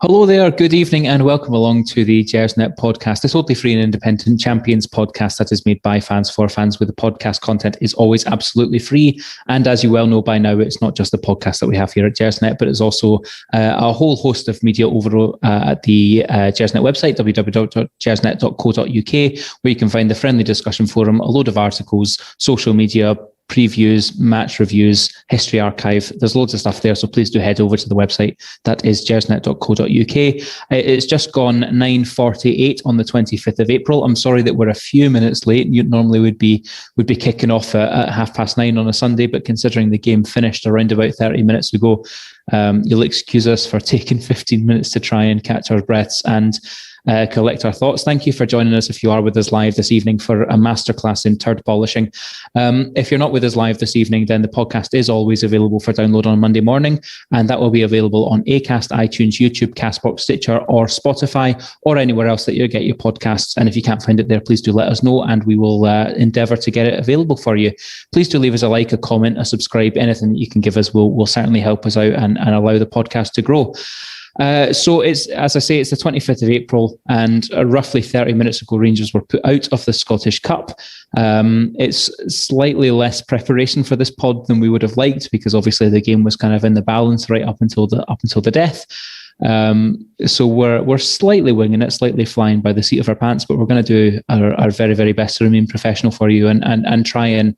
Hello there, good evening and welcome along to the Gersnet Podcast. The totally free and independent champions podcast that is made by fans for fans, where the podcast content is always absolutely free. And as you well know by now, it's not just the podcast that we have here at Gersnet, but it's also a whole host of media over at the Gersnet website, www.gersnet.co.uk, where you can find the friendly discussion forum, a load of articles, social media, previews, match reviews, history archive. There's loads of stuff there, so please do head over to the website. That is gersnet.co.uk. It's just gone 9:48 on the 25th of April. I'm sorry that we're a few minutes late. You normally would be kicking off at 9:30 on a Sunday, but considering the game finished around about 30 minutes ago, you'll excuse us for taking 15 minutes to try and catch our breaths and collect our thoughts. Thank you for joining us if you are with us live this evening for a masterclass in turd polishing. If you're not with us live this evening, then the podcast is always available for download on Monday morning, and that will be available on Acast, iTunes, YouTube, Castbox, Stitcher, or Spotify, or anywhere else that you get your podcasts. And if you can't find it there, please do let us know, and we will endeavour to get it available for you. Please do leave us a like, a comment, a subscribe. Anything that you can give us will certainly help us out and allow the podcast to grow. So it's, as I say, it's the 25th of April, and roughly 30 minutes ago, Rangers were put out of the Scottish Cup. It's slightly less preparation for this pod than we would have liked, because obviously the game was kind of in the balance right up until the death. So we're slightly winging it, slightly flying by the seat of our pants, but we're going to do our very, very best to remain professional for you and try and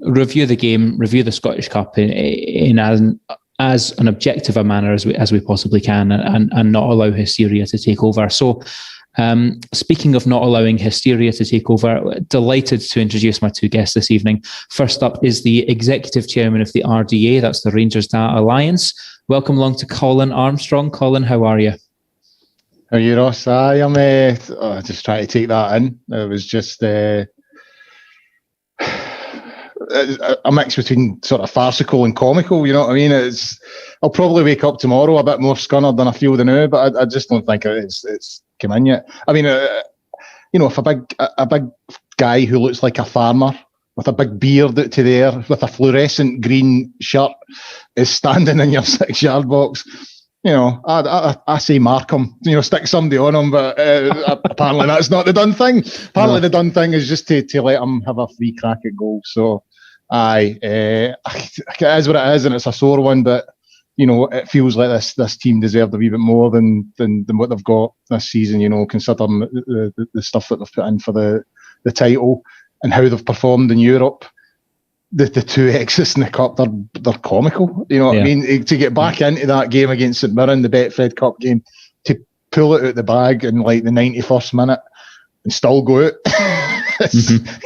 review the game, review the Scottish Cup in as an objective a manner as we possibly can, and not allow hysteria to take over. So speaking of not allowing hysteria to take over, delighted to introduce my two guests this evening. First up is the Executive Chairman of the RDA, that's the Rangers Data Alliance. Welcome along to Colin Armstrong. Colin, how are you? How are you, Ross? I am just trying to take that in. It was just a mix between sort of farcical and comical, you know what I mean? I'll probably wake up tomorrow a bit more scunnered than I feel now, but I just don't think it's come in yet. I mean, if a big guy who looks like a farmer with a big beard out to there with a fluorescent green shirt is standing in your 6-yard box, I say mark him, stick somebody on him, but apparently that's not the done thing. Apparently the done thing is just to let him have a free crack at goal. So, it is what it is, and it's a sore one, but, it feels like this team deserved a wee bit more than what they've got this season, considering the stuff that they've put in for the title and how they've performed in Europe. The two exits in the Cup, they're comical. You know what I mean? To get back into that game against St Mirren, the Betfred Cup game, to pull it out the bag in like the 91st minute and still go out.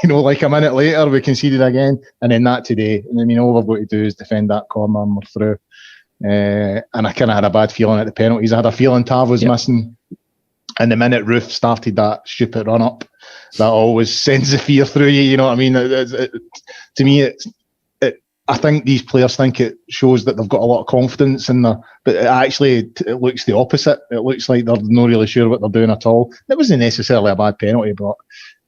Like a minute later, we conceded again. And then that today. And I mean, all we've got to do is defend that corner and we're through. And I kind of had a bad feeling at the penalties. I had a feeling Tav was missing. And the minute Roof started that stupid run up, that always sends the fear through you. You know what I mean? To me, I think these players think it shows that they've got a lot of confidence in them, but it looks the opposite. It looks like they're not really sure what they're doing at all. It wasn't necessarily a bad penalty, but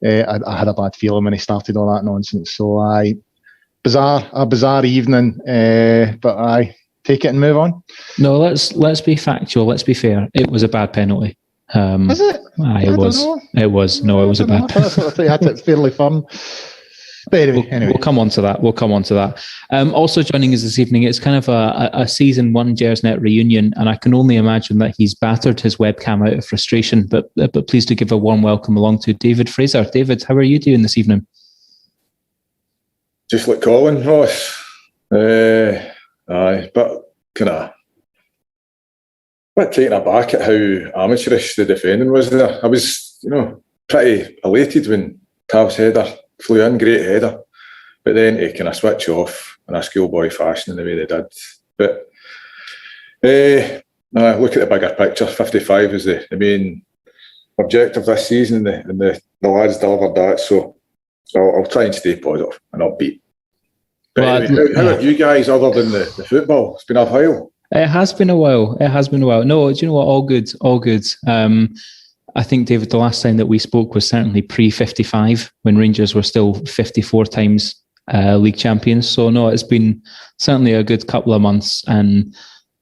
I had a bad feeling when he started all that nonsense. So a bizarre evening, but I take it and move on. No, let's be factual. Let's be fair. It was a bad penalty. Was it? It was. It was. No, it was a bad penalty. I thought you had it fairly firm. But anyway. We'll come on to that. Also joining us this evening, it's kind of a season 1 Gersnet reunion, and I can only imagine that he's battered his webcam out of frustration. But please do give a warm welcome along to David Fraser. David, how are you doing this evening? Just like Colin, Ross. But kind of a bit taken aback at how amateurish the defending was there. I was, pretty elated when Tav's header flew in, great header, but then to kind of switch off in a schoolboy fashion in the way they did. But look at the bigger picture. 55 is the main objective this season, and the lads delivered that. So I'll try and stay positive and upbeat. But anyway, how are you guys, other than the football? It's been a while. It has been a while. No, do you know what? All good. I think, David, the last time that we spoke was certainly pre-55, when Rangers were still 54 times league champions. So no, it's been certainly a good couple of months, and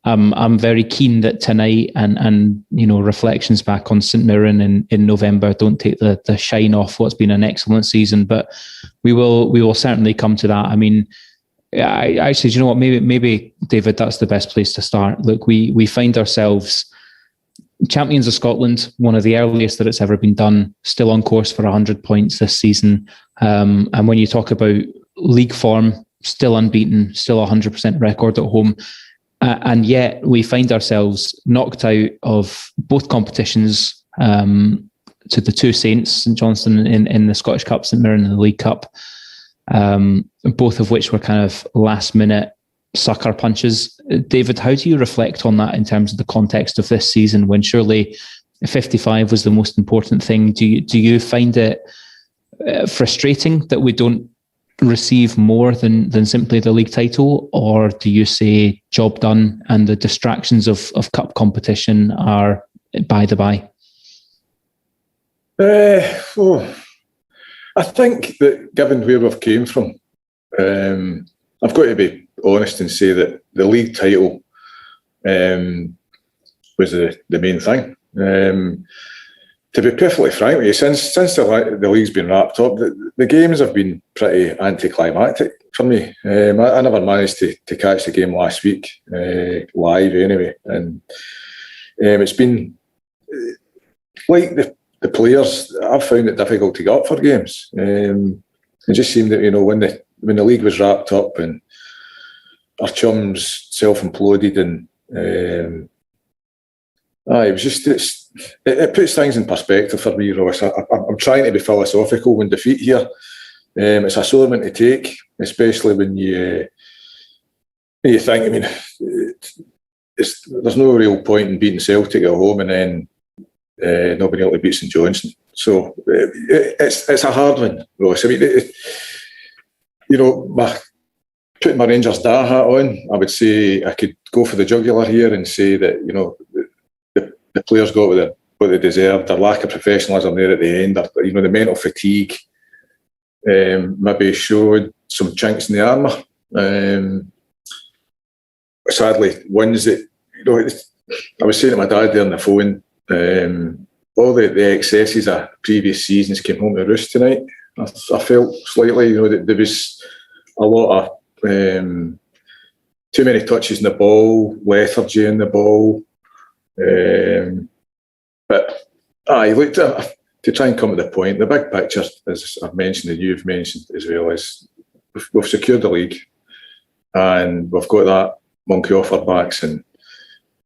I'm very keen that tonight and reflections back on St Mirren in November don't take the shine off what's been an excellent season, but we will certainly come to that. I mean, I actually, do you know what? Maybe David, that's the best place to start. Look, we find ourselves champions of Scotland, one of the earliest that it's ever been done, still on course for 100 points this season. And when you talk about league form, still unbeaten, still 100% record at home. And yet we find ourselves knocked out of both competitions to the two Saints, St Johnstone in the Scottish Cup, St Mirren in the League Cup, both of which were kind of last minute sucker punches. David, how do you reflect on that in terms of the context of this season, when surely 55 was the most important thing? Do you find it frustrating that we don't receive more than simply the league title, or do you say job done and the distractions of cup competition are by the by? I think that given where we've came from, I've got to be honest and say that the league title was the main thing. To be perfectly frank with you, since the league's been wrapped up, the games have been pretty anticlimactic for me. I never managed to catch the game last week, live anyway. And it's been, like the players, I've found it difficult to get up for games. It just seemed that, when the league was wrapped up and our chums self-imploded and it was just, it puts things in perspective for me, Ross. I'm trying to be philosophical when defeat here. It's a sore one to take, especially when you think, I mean, there's no real point in beating Celtic at home and then not being able to beat St Johnstone. So it's a hard one, Ross. I mean, putting my Rangers Da hat on, I would say I could go for the jugular here and say that, the players got what they deserved. Their lack of professionalism there at the end, the mental fatigue maybe showed some chinks in the armour. Sadly, wins that, I was saying to my dad there on the phone, all the excesses of previous seasons came home to roost tonight. I felt slightly, that there was a lot of too many touches in the ball, lethargy in the ball. But I looked at, to try and come to the point, the big picture, as I've mentioned and you've mentioned as well, is we've secured the league and we've got that monkey off our backs. And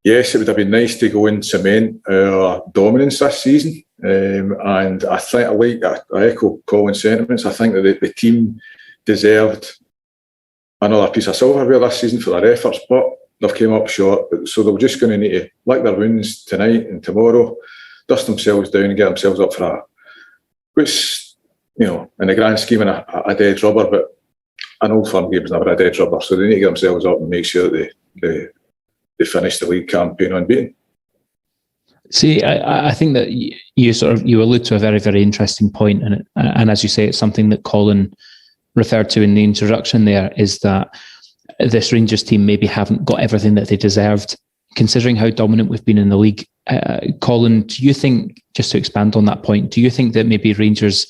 yes, it would have been nice to go and cement our dominance this season. And I think I echo Colin's sentiments. I think that the team deserved another piece of silverware this season for their efforts, but they've came up short. So they're just going to need to lick their wounds tonight and tomorrow, dust themselves down and get themselves up for that. Which, in the grand scheme of a dead rubber, but an Old Firm game is never a dead rubber. So they need to get themselves up and make sure that they finish the league campaign unbeaten. See, I think that you allude to a very, very interesting point, and as you say, it's something that Colin referred to in the introduction there, is that this Rangers team maybe haven't got everything that they deserved, considering how dominant we've been in the league. Colin, do you think, just to expand on that point, do you think that maybe Rangers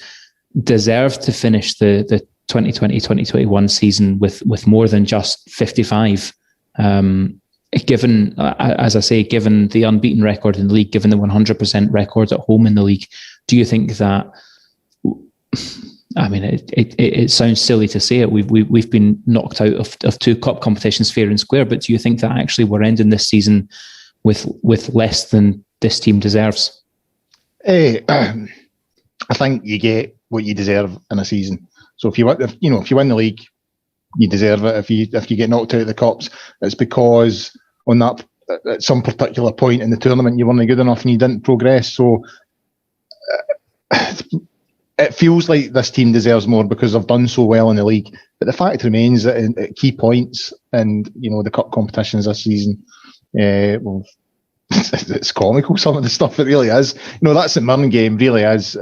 deserve to finish the 2020-2021 season with more than just 55? Given, as I say, given the unbeaten record in the league, given the 100% record at home in the league, do you think that, I mean, it sounds silly to say it, we've been knocked out of two cup competitions fair and square, but do you think that actually we're ending this season with less than this team deserves? I think you get what you deserve in a season. So if you win the league, you deserve it. If you get knocked out of the cups, it's because on that at some particular point in the tournament you weren't good enough and you didn't progress. So it feels like this team deserves more because they've done so well in the league. But the fact remains that at key points and the cup competitions this season, it's comical, some of the stuff it really is. That St Mirren game really is.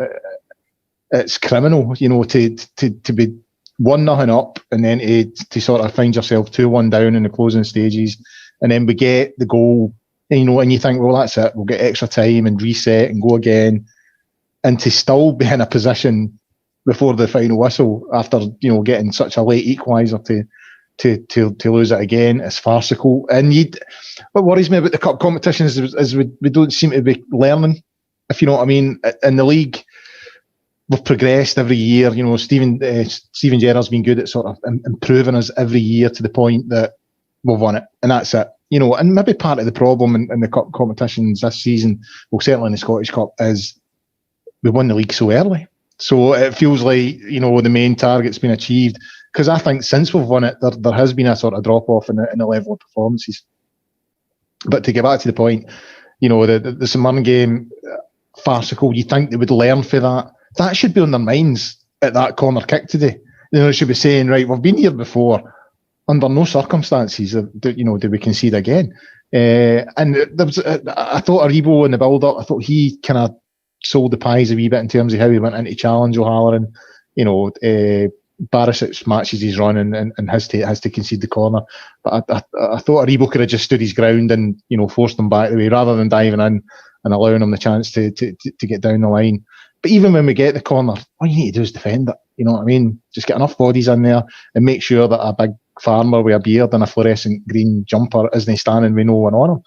It's criminal, to be 1-0 up and then to sort of find yourself 2-1 down in the closing stages and then we get the goal, and you think, well, that's it, we'll get extra time and reset and go again, and to still be in a position before the final whistle after getting such a late equaliser to lose it again is farcical. And what worries me about the cup competitions is we don't seem to be learning, if you know what I mean. In the league, we've progressed every year. Steven Gerrard's been good at sort of improving us every year to the point that we've won it, and that's it. And maybe part of the problem in the cup competitions this season, well, certainly in the Scottish Cup, is we won the league so early. So it feels like, the main target's been achieved. Because I think since we've won it, there has been a sort of drop-off in the level of performances. But to get back to the point, the St Mirren game, farcical, you think they would learn for that. That should be on their minds at that corner kick today. They should be saying, right, we've been here before. Under no circumstances do we concede again. And there was, I thought Aribo in the build-up, I thought he kind of sold the pies a wee bit in terms of how he went into challenge O'Halloran. Barisic matches his run and has to concede the corner. But I thought Aribo could have just stood his ground and forced him back the way rather than diving in and allowing him the chance to get down the line. But even when we get the corner, all you need to do is defend it. You know what I mean? Just get enough bodies in there and make sure that a big farmer with a beard and a fluorescent green jumper isn't standing with no one on him.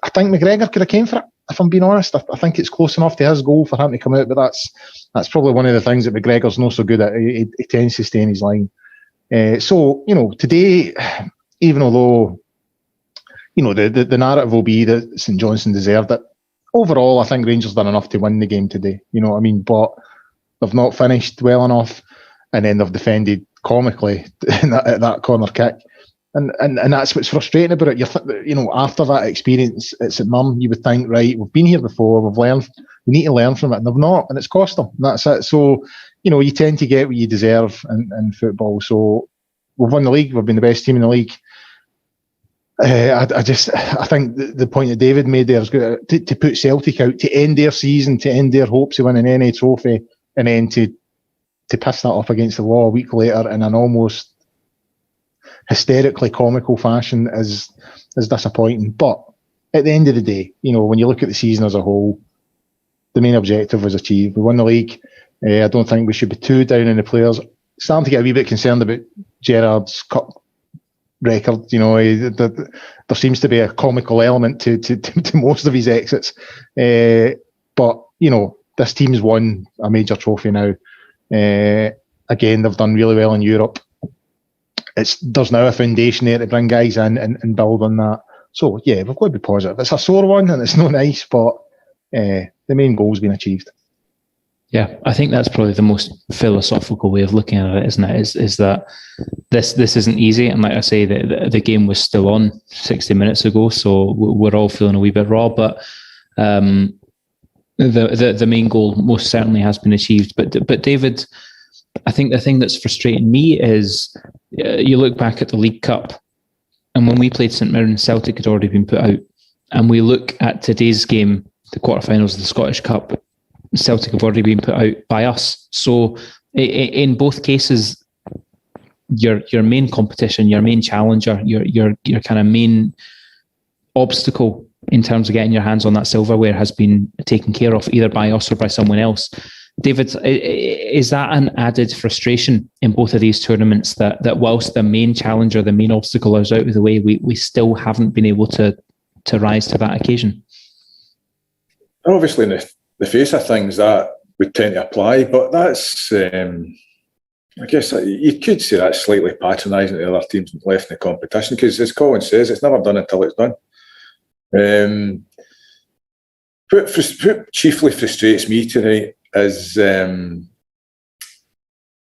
I think McGregor could have came for it, if I'm being honest. I think it's close enough to his goal for him to come out, but that's probably one of the things that McGregor's not so good at. He tends to stay in his line. So today, even although the narrative will be that St Johnstone deserved it, overall I think Rangers done enough to win the game today. You know what I mean? But they've not finished well enough, and then they've defended comically at that corner kick. And that's what's frustrating about it. After that experience at St Mirren, you would think, right, we've been here before, we've learned, we need to learn from it, and they've not, and it's cost them. And that's it. So, you tend to get what you deserve in football. So we've won the league, we've been the best team in the league. I think the point that David made there is good to put Celtic out, to end their season, to end their hopes of winning any trophy, and then to piss that up against the wall a week later in an almost hysterically comical fashion is disappointing. But at the end of the day, when you look at the season as a whole, the main objective was achieved. We won the league. I don't think we should be too down on the players. Starting to get a wee bit concerned about Gerrard's cup record. There seems to be a comical element to most of his exits. But this team's won a major trophy now. Again, they've done really well in Europe. There's now a foundation there to bring guys in and build on that. So yeah, we've got to be positive. It's a sore one and it's not nice, but the main goal's been achieved. Yeah, I think that's probably the most philosophical way of looking at it, isn't it? Is that this isn't easy, and like I say, the game was still on 60 minutes ago, so we're all feeling a wee bit raw. But the main goal most certainly has been achieved. But David, I think the thing that's frustrating me is you look back at the League Cup, and when we played St Mirren, Celtic had already been put out, and we look at today's game, the quarterfinals of the Scottish Cup, Celtic have already been put out by us. So in both cases, your main competition, your main challenger, your kind of main obstacle in terms of getting your hands on that silverware has been taken care of either by us or by someone else. David, is that an added frustration in both of these tournaments that whilst the main challenger, the main obstacle is out of the way, we still haven't been able to rise to that occasion? Obviously, in the face of things, that would tend to apply, but that's, I guess you could say that's slightly patronising to the other teams left in the competition, because as Colin says, it's never done until it's done. What chiefly frustrates me tonight is we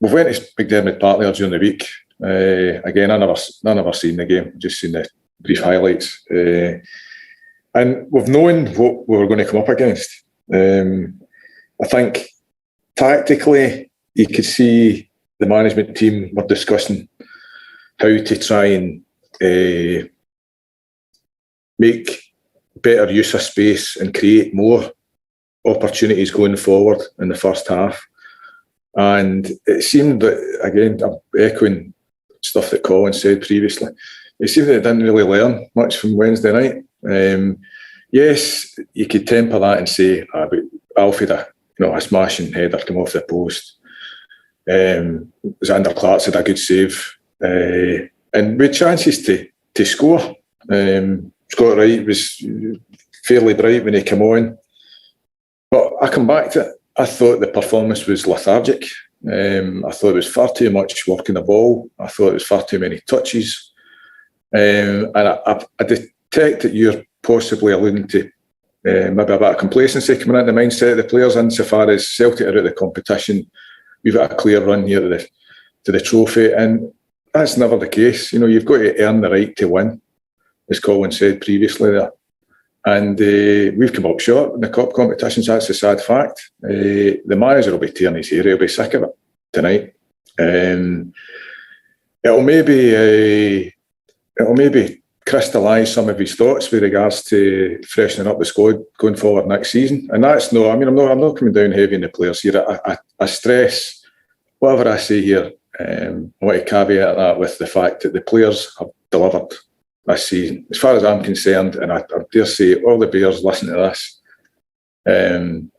went to McDermott Park there during the week. Again, I never seen the game, just seen the brief highlights. And we've known what we were going to come up against. I think tactically, you could see the management team were discussing how to try and make better use of space and create more opportunities going forward in the first half. And it seemed that, again, I'm echoing stuff that Colin said previously, it seemed that they didn't really learn much from Wednesday night. Yes, you could temper that and say, but Alfie, a smashing header come off the post. Xander Clark's had a good save. And with chances to score. Scott Wright was fairly bright when he came on. But I come back to it. I thought the performance was lethargic. I thought it was far too much working the ball. I thought it was far too many touches. And I detect that you're possibly alluding to maybe a bit of complacency coming into the mindset of the players insofar as Celtic are out of the competition. We've got a clear run here to the trophy, and that's never the case. You've got to earn the right to win, as Colin said previously there. And we've come up short in the cup competitions. That's a sad fact. The manager will be tearing his hair. He'll be sick of it tonight. It'll maybe crystallise some of his thoughts with regards to freshening up the squad going forward next season. And that's I'm not coming down heavy on the players here. I stress whatever I say here. I want to caveat that with the fact that the players have delivered this season. As far as I'm concerned, and I dare say all the Bears listen to this, we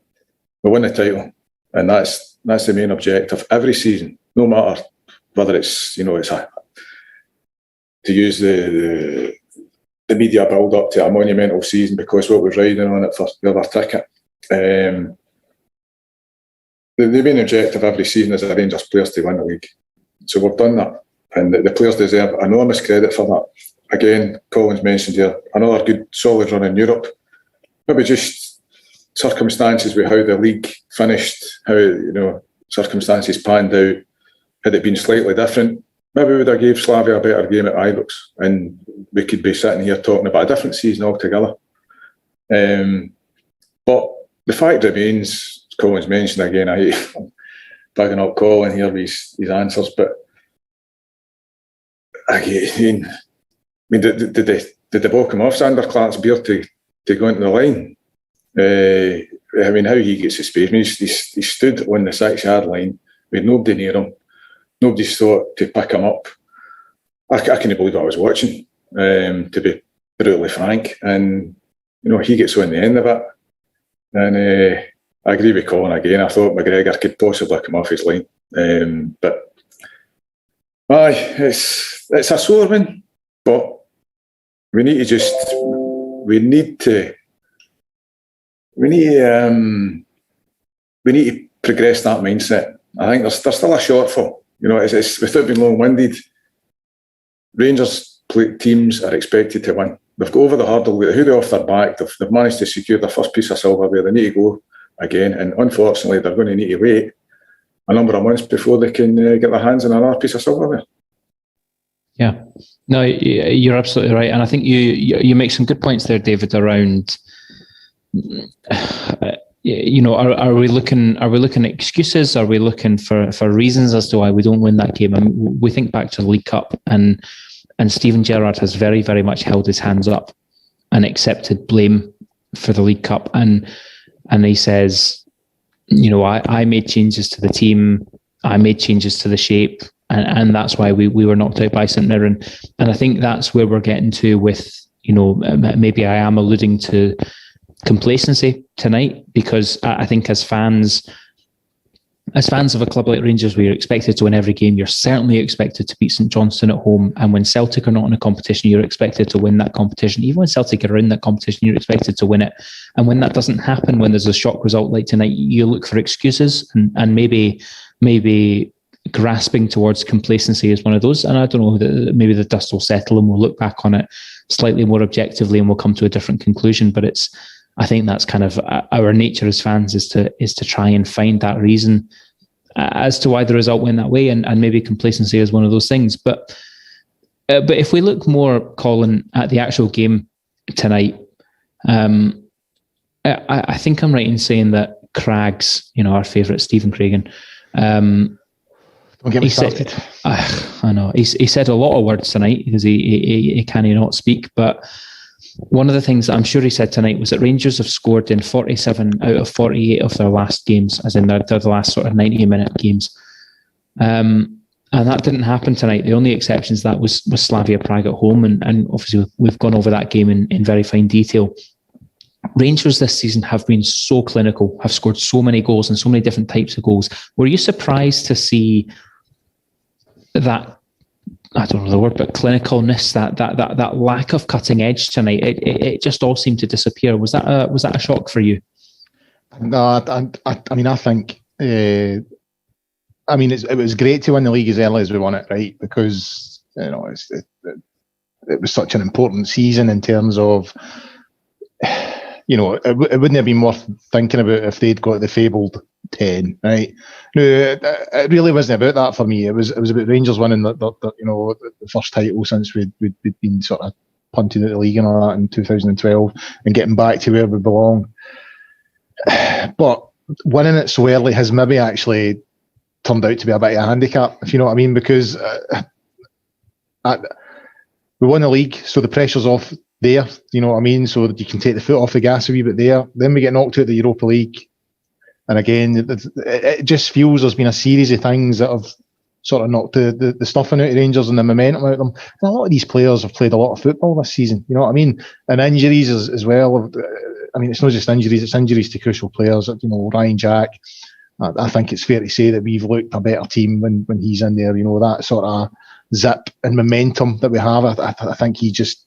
win the title, and that's the main objective every season, no matter whether it's to use the media build up to a monumental season because what was riding on it for the other ticket. The main objective every season is the Rangers players to win the league. So we've done that, and the players deserve enormous credit for that. Again, Colin's mentioned here, another good solid run in Europe. Maybe just circumstances with how the league finished, how circumstances panned out. Had it been slightly different, maybe we would have gave Slavia a better game at Ibrox, and we could be sitting here talking about a different season altogether. But the fact remains, as Colin's mentioned again, I'm bagging up Colin here with his answers, but again, did the ball come off Xander Clark's beard to go into the line? How he gets his space. He stood on the 6-yard line with nobody near him. Nobody's thought to pick him up. I can't believe I was watching, to be brutally frank. And, he gets on the end of it. And I agree with Colin again. I thought McGregor could possibly come off his line. But, it's a sore one. But we need to progress that mindset. I think there's still a shortfall. It's without being long-winded. Rangers teams are expected to win. They've got over the hurdle. Who they off their back. They've managed to secure their first piece of silverware. They need to go again, and unfortunately, they're going to need to wait a number of months before they can get their hands on another piece of silverware. Yeah, no, you're absolutely right, and I think you make some good points there, David. Around, are we looking at excuses? Are we looking for reasons as to why we don't win that game? I mean, we think back to the League Cup, and Steven Gerrard has very, very much held his hands up and accepted blame for the League Cup, and he says, I made changes to the team, I made changes to the shape. And that's why we were knocked out by St Mirren. And I think that's where we're getting to with, maybe I am alluding to complacency tonight, because I think as fans of a club like Rangers, we are expected to win every game. You're certainly expected to beat St Johnstone at home. And when Celtic are not in a competition, you're expected to win that competition. Even when Celtic are in that competition, you're expected to win it. And when that doesn't happen, when there's a shock result like tonight, you look for excuses, and maybe grasping towards complacency is one of those. And I don't know, maybe the dust will settle and we'll look back on it slightly more objectively and we'll come to a different conclusion. But I think that's kind of our nature as fans, is to try and find that reason as to why the result went that way, and maybe complacency is one of those things. But if we look more, Colin, at the actual game tonight, I think I'm right in saying that Craggs, our favourite Stephen Craigan, don't get me started. I know he said a lot of words tonight because he cannot speak. But one of the things that I'm sure he said tonight was that Rangers have scored in 47 out of 48 of their last games, as in their last sort of 90-minute games. And And that didn't happen tonight. The only exceptions to that was Slavia Prague at home, and obviously we've gone over that game in very fine detail. Rangers this season have been so clinical, have scored so many goals and so many different types of goals. Were you surprised to see that, I don't know the word, but clinicalness, that lack of cutting edge tonight? It just all seemed to disappear. Was that a shock for you? No, I mean, I think. It was great to win the league as early as we won it, right? Because it was such an important season in terms of, it wouldn't have been worth thinking about if they'd got the fabled 10, right? No, it really wasn't about that for me. It was about Rangers winning the first title since we'd been sort of punting at the league and all that in 2012 and getting back to where we belong. But winning it so early has maybe actually turned out to be a bit of a handicap, if you know what I mean, because we won the league, so the pressure's off there, you know what I mean, so you can take the foot off the gas a wee bit there. Then we get knocked out of the Europa League, and again, it just feels there's been a series of things that have sort of knocked the stuffing out of Rangers and the momentum out of them. And a lot of these players have played a lot of football this season, you know what I mean, and injuries as well. I mean, it's not just injuries, it's injuries to crucial players, Ryan Jack. I think it's fair to say that we've looked a better team when he's in there. That sort of zip and momentum that we have. I think he just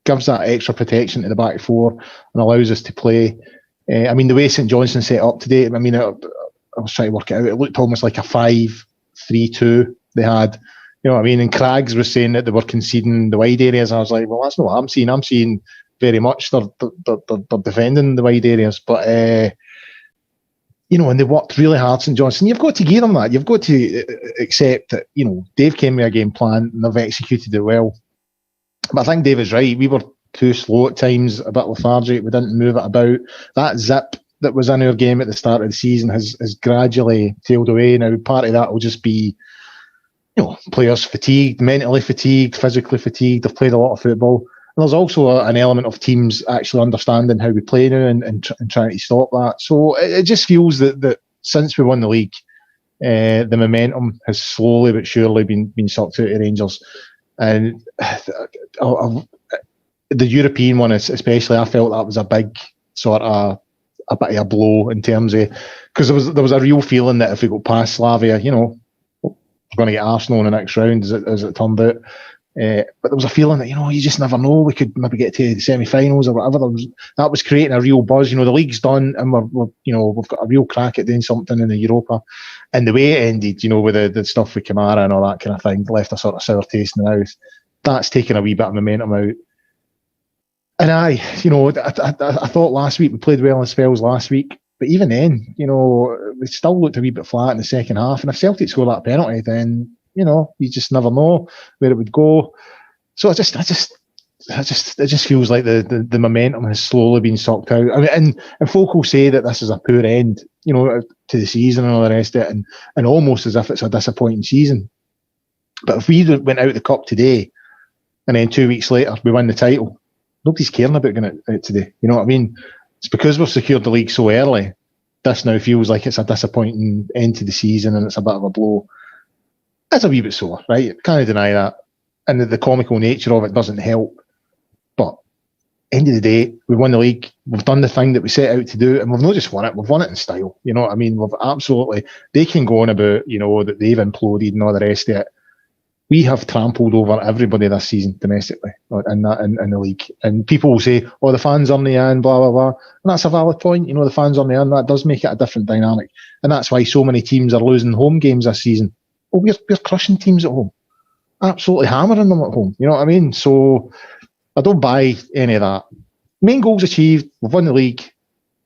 gives that extra protection to the back four and allows us to play. The way St Johnstone set up today, I was trying to work it out. It looked almost like a 5-3-2 they had. You know what I mean? And Craggs was saying that they were conceding the wide areas. I was like, well, that's not what I'm seeing. I'm seeing very much they're defending the wide areas. But and they worked really hard, St Johnstone. You've got to give them that. You've got to accept that, Dave came with a game plan and they've executed it well. But I think Dave is right. We were too slow at times, a bit lethargic. We didn't move it about. That zip that was in our game at the start of the season has gradually tailed away. Now, part of that will just be, players fatigued, mentally fatigued, physically fatigued. They've played a lot of football. And there's also an element of teams actually understanding how we play now and trying to stop that. So it just feels that since we won the league, the momentum has slowly but surely been sucked out of Rangers. And the European one, especially, I felt that was a big sort of a bit of a blow in terms of, because there was a real feeling that if we go past Slavia, we're going to get Arsenal in the next round, as it turned out. But there was a feeling that, you just never know. We could maybe get to the semi-finals or whatever. That was creating a real buzz. The league's done, and we've got a real crack at doing something in the Europa. And the way it ended, with the stuff with Kamara and all that kind of thing, left a sort of sour taste in the mouth. That's taken a wee bit of momentum out. And I thought last week we played well in spells last week, but even then, we still looked a wee bit flat in the second half. And if Celtic score that penalty, then you just never know where it would go. So it just feels like the momentum has slowly been sucked out. And folk will say that this is a poor end, to the season and all the rest of it, and almost as if it's a disappointing season. But if we went out the cup today, and then 2 weeks later we win the title, nobody's caring about going out today. You know what I mean? It's because we've secured the league so early. This now feels like it's a disappointing end to the season, and it's a bit of a blow. It's a wee bit sore, right? Can't deny that. And the comical nature of it doesn't help. But end of the day, we won the league. We've done the thing that we set out to do, and we've not just won it, we've won it in style. You know what I mean? We've absolutely, they can go on about, that they've imploded and all the rest of it. We have trampled over everybody this season domestically in the league. And people will say, the fans aren't in, blah, blah, blah. And that's a valid point. The fans aren't in. That does make it a different dynamic. And that's why so many teams are losing home games this season. We're crushing teams at home. Absolutely hammering them at home. You know what I mean? So I don't buy any of that. Main goals achieved. We've won the league.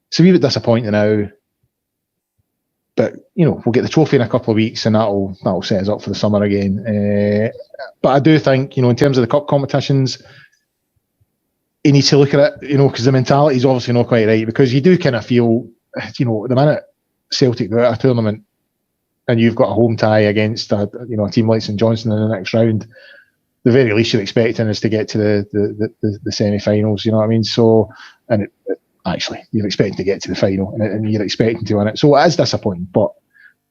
It's a wee bit disappointing now. But, we'll get the trophy in a couple of weeks, and that'll set us up for the summer again. But I do think, in terms of the cup competitions, you need to look at it, because the mentality is obviously not quite right, because you do kind of feel, the minute Celtic go out of a tournament and you've got a home tie against a team like St Johnstone in the next round, the very least you're expecting is to get to the semi-finals, you know what I mean? So, and actually, you're expecting to get to the final, and you're expecting to win it. So it is disappointing, but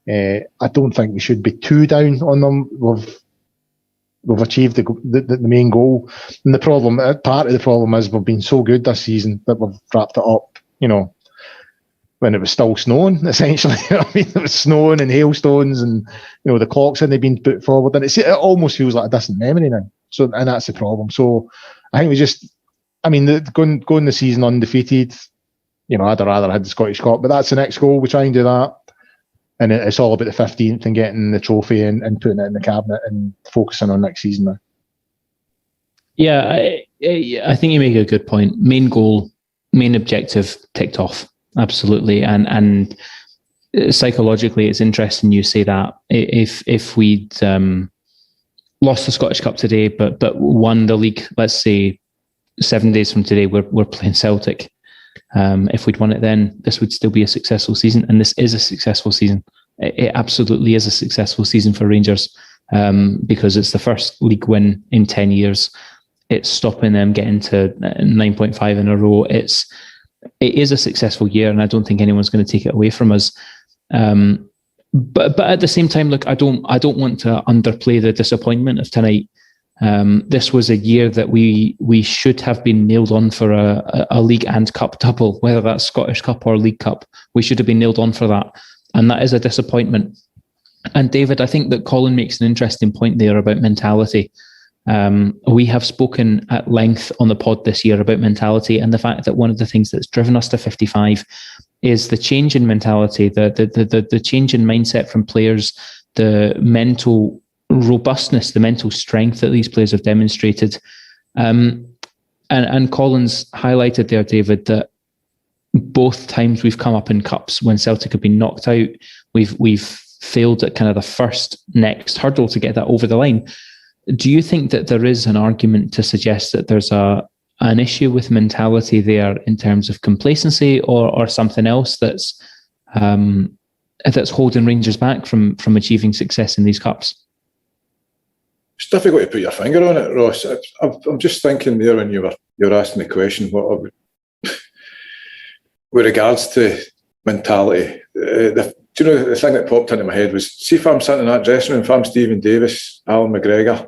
I don't think we should be too down on them. We've achieved the main goal, and part of the problem is we've been so good this season that we've wrapped it up, when it was still snowing, essentially. I mean, it was snowing and hailstones, and the clocks hadn't been put forward, and it almost feels like a distant memory now. So, and that's the problem. So, I think going the season undefeated, I'd rather had the Scottish Cup, but that's the next goal. We try and do that. And it's all about the 15th and getting the trophy and putting it in the cabinet and focusing on next season now. Yeah, I think you make a good point. Main goal, main objective ticked off. Absolutely. And psychologically, it's interesting you say that. If we'd lost the Scottish Cup today, but won the league, let's say 7 days from today, we're playing Celtic. If we'd won it then, this would still be a successful season, and this is a successful season. It absolutely is a successful season for Rangers, because it's the first league win in 10 years. It's stopping them getting to 9.5 in a row. It is a successful year, and I don't think anyone's going to take it away from us. But at the same time, look, I don't want to underplay the disappointment of tonight. This was a year that we should have been nailed on for a league and cup double, whether that's Scottish Cup or League Cup. We should have been nailed on for that, and that is a disappointment. And David, I think that Colin makes an interesting point there about mentality. We have spoken at length on the pod this year about mentality, and the fact that one of the things that's driven us to 55 is the change in mentality, the change in mindset from players, the mental robustness, the mental strength that these players have demonstrated. And Colin's highlighted there, David, that both times we've come up in cups when Celtic have been knocked out, we've failed at kind of the first next hurdle to get that over the line. Do you think that there is an argument to suggest that there's an issue with mentality there in terms of complacency, or something else that's holding Rangers back from achieving success in these cups? It's difficult to put your finger on it, Ross. I'm just thinking there when you were asking the question, with regards to mentality, the thing that popped into my head was, see if I'm sitting in that dressing room, if I'm Stephen Davis, Alan McGregor,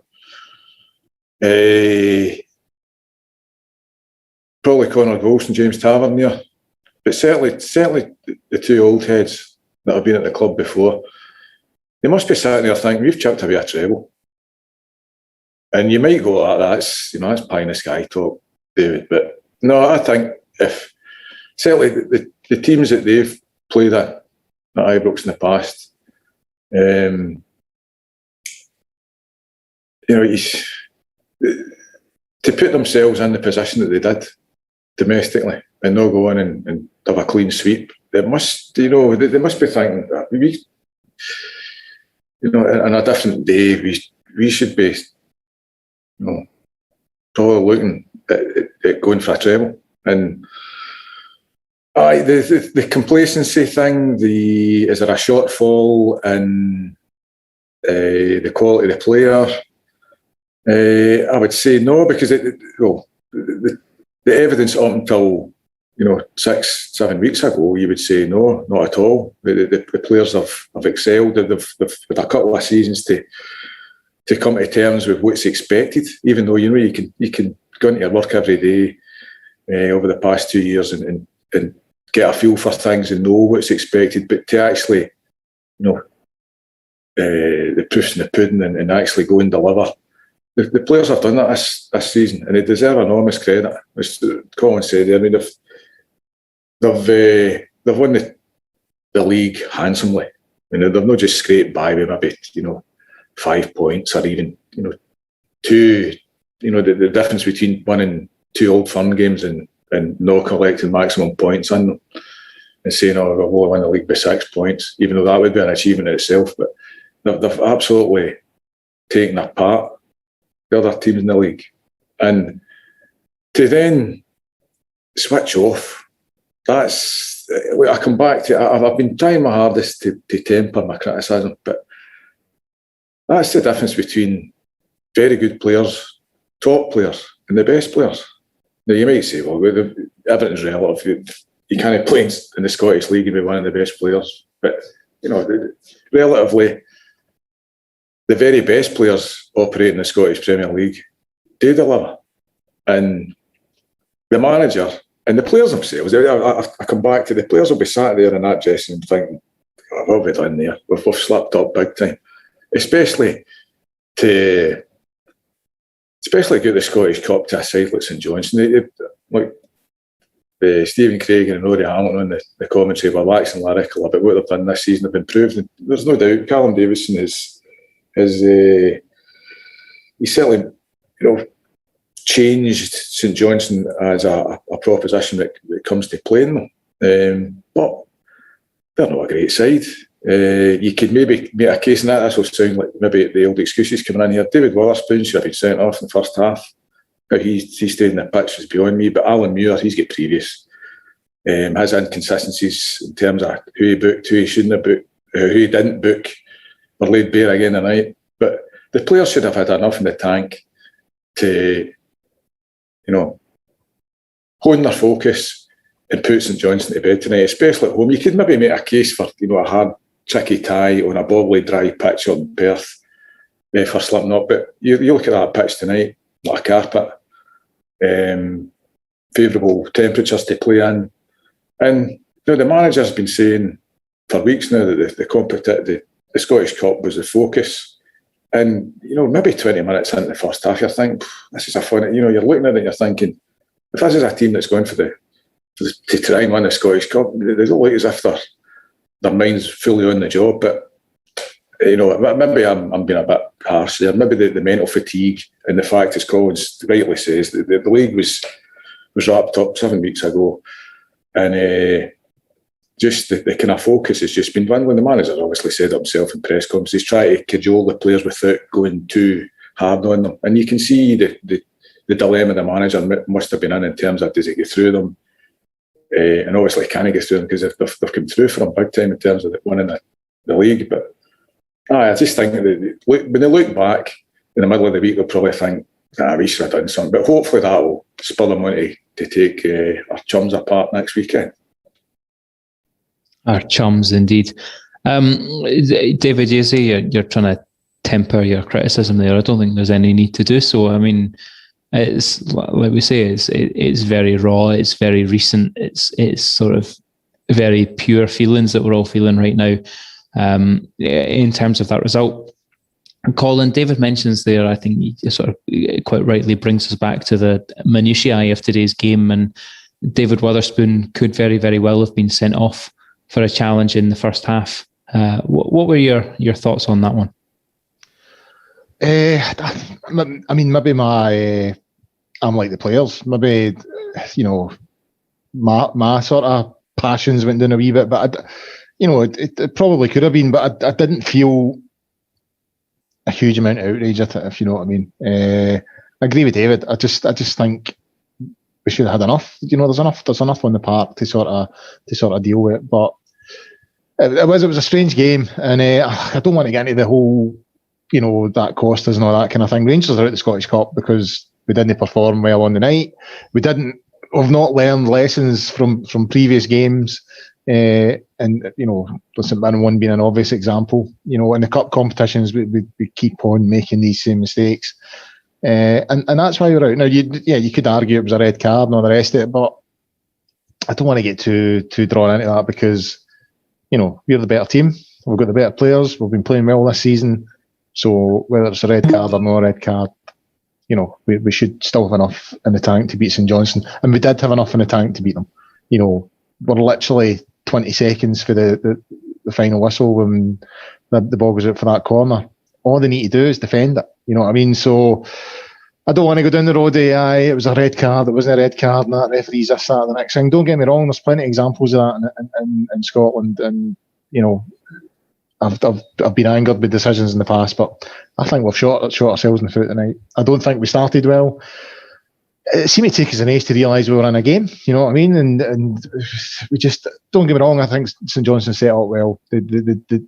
probably Connor Golson, James Tavernier, but certainly the two old heads that have been at the club before, they must be sitting there thinking, we've chipped away a treble. And you might go, that's pie in the sky talk, David. But no, I think if certainly the teams that they've played at Ibrox in the past, to put themselves in the position that they did domestically and not go in and have a clean sweep, they must be thinking, on a different day, we should be, probably looking at going for a treble. And the complacency thing, is there a shortfall in the quality of the player? I would say no, because the evidence up until 6-7 weeks ago, you would say no, not at all. The players have excelled. They've had a couple of seasons to come to terms with what's expected, even though you can go into your work every day over the past 2 years and get a feel for things and know what's expected, but to actually, the proof's in the pudding and actually go and deliver. The players have done that this season, and they deserve enormous credit. As Colin said, I mean, they've won the league handsomely. They've not just scraped by with maybe 5 points, or even two. The difference between winning 2 Old Firm games and not collecting maximum points in them, and saying, we'll only win the league by 6 points, even though that would be an achievement in itself. But they've absolutely taken apart the other teams in the league. And to then switch off, I come back to, I've been trying my hardest to temper my criticism, but that's the difference between very good players, top players, and the best players. Now, you might say, well, everything's relative. You can't play in the Scottish League and be one of the best players. But relatively, the very best players operating in the Scottish Premier League do deliver. And the manager and the players themselves, I come back to the players will be sat there in that dressing room thinking, what have we done there? We've slipped up big time. Especially get the Scottish Cup to a side like St Johnstone. Stephen Craig and Rory Hamilton on the commentary were waxing lyrical about what they've done this season. They've improved. There's no doubt. Callum Davidson he's certainly, changed St Johnstone as a proposition when it comes to playing them. But they're not a great side. You could maybe make a case in that. This will sound like maybe the old excuses coming in here. David Witherspoon should have been sent off in the first half. How he stayed in the pitch is beyond me. But Alan Muir, he's got previous. Has inconsistencies in terms of who he booked, who he shouldn't have booked, who he didn't book, or laid bare again tonight. But the players should have had enough in the tank to, hone their focus and put St Johnstone to bed tonight, especially at home. You could maybe make a case for, a hard, tricky tie on a bobbly, dry pitch on Perth for slipping up. But you look at that pitch tonight, like a carpet, favourable temperatures to play in. And the manager's been saying for weeks now that the Scottish Cup was the focus. And, maybe 20 minutes into the first half, you're thinking, this is a fun, you're looking at it and you're thinking, if this is a team that's going to try and win the Scottish Cup, they don't look as if their mind's fully on the job. But, maybe I'm being a bit harsh there. Maybe the mental fatigue and the fact, as Colin rightly says, the league was wrapped up 7 weeks ago. And just the kind of focus has just been dwindling. The manager obviously said it himself in press conferences. He's trying to cajole the players without going too hard on them. And you can see the dilemma the manager must have been in terms of, does he get through them? And obviously can he get through them, because they've come through for him big time in terms of winning the league. But I just think that when they look back in the middle of the week, they'll probably think, we should have done something. But hopefully that will spur them on to take our chums apart next weekend. Our chums, indeed. David, you say you're trying to temper your criticism there. I don't think there's any need to do so. I mean, it's like we say, it's very raw. It's very recent. It's sort of very pure feelings that we're all feeling right now. In terms of that result, Colin, David mentions there, I think he sort of quite rightly brings us back to the minutiae of today's game, and David Witherspoon could very, very well have been sent off for a challenge in the first half. What were your thoughts on that one? I mean, maybe I'm like the players. Maybe, my sort of passions went down a wee bit, but it probably could have been, but I didn't feel a huge amount of outrage at it, if you know what I mean. I agree with David. I just think we should have had enough. There's enough on the park to sort of deal with it. But it was a strange game, and I don't want to get into the whole, that cost us and all that kind of thing. Rangers are out the Scottish Cup because we didn't perform well on the night. We've not learned lessons from previous games. And St Mirren being an obvious example. In the cup competitions, we keep on making these same mistakes, and that's why we're out now. You could argue it was a red card and all the rest of it, but I don't want to get too drawn into that, because we're the better team. We've got the better players. We've been playing well this season. So whether it's a red card or no red card, we should still have enough in the tank to beat St Johnstone, and we did have enough in the tank to beat them. We're literally 20 seconds for the final whistle when the ball was out for that corner. All they need to do is defend it. You know what I mean? So I don't want to go down the road of, it was a red card, it wasn't a red card, and that referee's this, that, the next thing. Don't get me wrong, there's plenty of examples of that in Scotland, and I've been angered with decisions in the past, but I think we've shot ourselves in the foot tonight. I don't think we started well. It seemed to take us an age to realise we were in a game, you know what I mean? And we just, don't get me wrong, I think St Johnstone set up well. They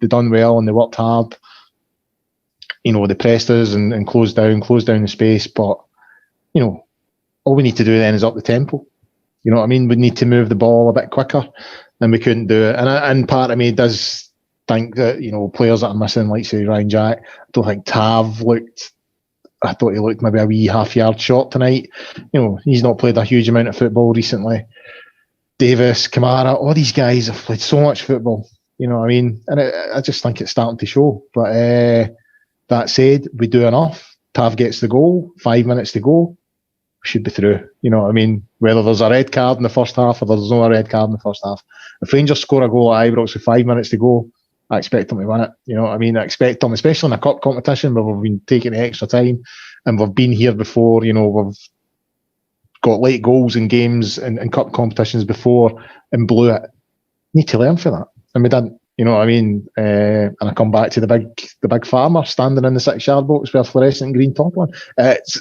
done well and they worked hard. They pressed us and closed down the space. But, all we need to do then is up the tempo. You know what I mean? We need to move the ball a bit quicker, and we couldn't do it. And part of me does think that, players that are missing, like say Ryan Jack, I don't think Tav looked. I thought he looked maybe a wee half-yard short tonight. He's not played a huge amount of football recently. Davis, Kamara, all these guys have played so much football. You know what I mean? And I just think it's starting to show. But that said, we do enough. Tav gets the goal, 5 minutes to go. We should be through. You know what I mean? Whether there's a red card in the first half or there's no red card in the first half. If Rangers score a goal at Ibrox with 5 minutes to go, I expect them to win it. You know what I mean? I expect them, especially in a cup competition where we've been taking the extra time and we've been here before. We've got late goals in games and cup competitions before and blew it. Need to learn for that. And we didn't. You know what I mean? And I come back to the big farmer standing in the 6-yard box with a fluorescent green top on. It's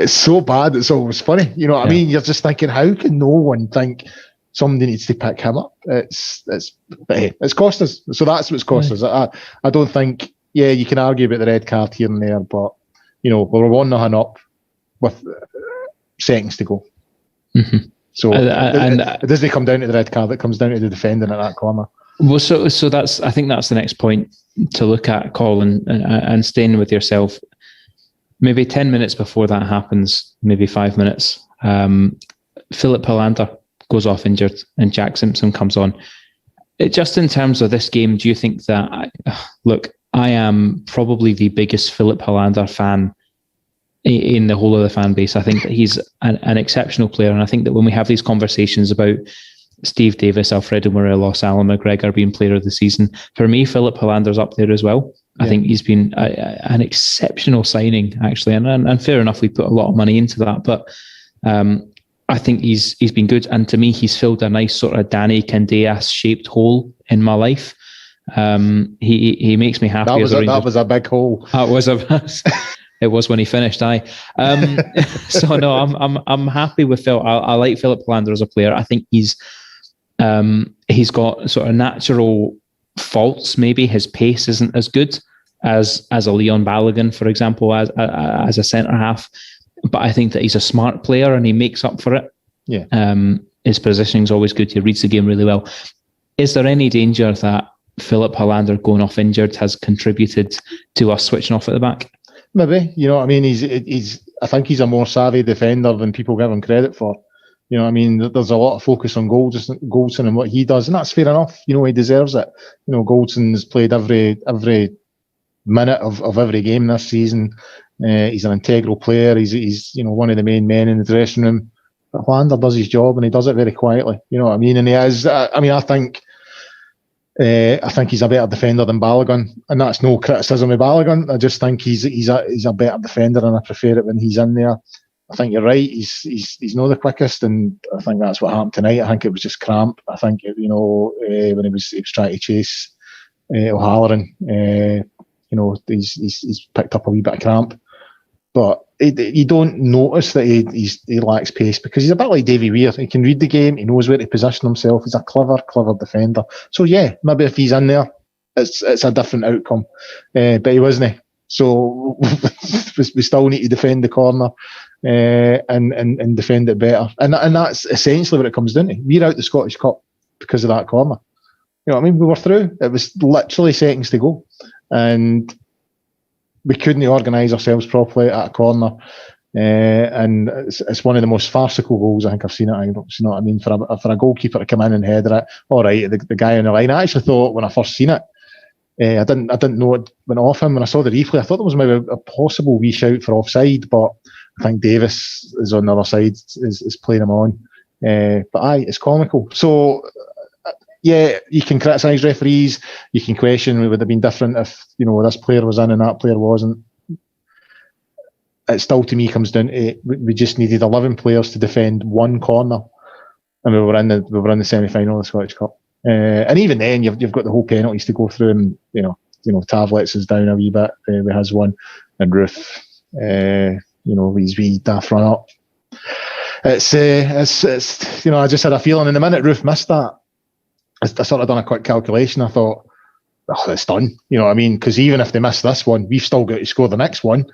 so bad. It's always funny. You know what I mean? You're just thinking, how can no one think somebody needs to pick him up? It's cost us. So that's what's cost us. I don't think. Yeah, you can argue about the red card here and there, but we're 1-0 up with seconds to go. Mm-hmm. So it doesn't come down to the red card. It comes down to the defending at that corner. Well, so I think that's the next point to look at, Colin, and staying with yourself. Maybe 10 minutes before that happens, maybe 5 minutes, Philip Hollander goes off injured and Jack Simpson comes on. Just in terms of this game, do you think that, look, I am probably the biggest Philip Hollander fan in the whole of the fan base. I think that he's an exceptional player, and I think that when we have these conversations about Steve Davis, Alfredo Morelos, Alan McGregor being player of the season, for me, Philip Hollander's up there as well. Yeah. I think he's been an exceptional signing, actually, and fair enough, we put a lot of money into that, but I think he's been good, and to me, he's filled a nice sort of Danny Candeas shaped hole in my life. He makes me happy. That was a big hole. It was when he finished. So no, I'm happy with Phil. I like Philip Hollander as a player. I think he's got sort of natural faults. Maybe his pace isn't as good as a Leon Balogun, for example, as a centre half. But I think that he's a smart player and he makes up for it. Yeah. His positioning is always good. He reads the game really well. Is there any danger that Philip Hollander going off injured has contributed to us switching off at the back? Maybe. You know what I mean? I think he's a more savvy defender than people give him credit for. You know what I mean? There's a lot of focus on Goldson and what he does, and that's fair enough. He deserves it. Goldson's played every minute of every game this season. He's an integral player. He's one of the main men in the dressing room. But Hollander does his job, and he does it very quietly. You know what I mean? And he is. I think he's a better defender than Balogun, and that's no criticism of Balogun. I just think he's a better defender, and I prefer it when he's in there. I think you're right. He's not the quickest, and I think that's what happened tonight. I think it was just cramp. I think when he was trying to chase O'Halloran, he's picked up a wee bit of cramp. But you don't notice that he lacks pace because he's a bit like Davy Weir. He can read the game. He knows where to position himself. He's a clever defender. So yeah, maybe if he's in there, it's a different outcome. But he wasn't. So we still need to defend the corner and defend it better. And that's essentially what it comes down to. We're out the Scottish Cup because of that corner. You know what I mean? We were through. It was literally seconds to go. And we couldn't organise ourselves properly at a corner. And it's one of the most farcical goals I think I've seen at Ibrox. You know what I mean? For a goalkeeper to come in and header it, all right, the guy on the line. I actually thought when I first seen it, I didn't know it went off him. When I saw the replay, I thought there was maybe a possible wee shout for offside, but I think Davis is on the other side, is playing him on. But it's comical. So, yeah, you can criticise referees. You can question it would have been different if this player was in and that player wasn't. It still, to me, comes down to we just needed 11 players to defend one corner, and we were in the semi-final of the Scottish Cup. And even then, you've got the whole penalties to go through, and Tav lets us down a wee bit. We has one, and Roof, these wee daft run up. It's I just had a feeling in the minute Roof missed that. I sort of done a quick calculation. I thought, it's done. You know what I mean? Because even if they miss this one, we've still got to score the next one.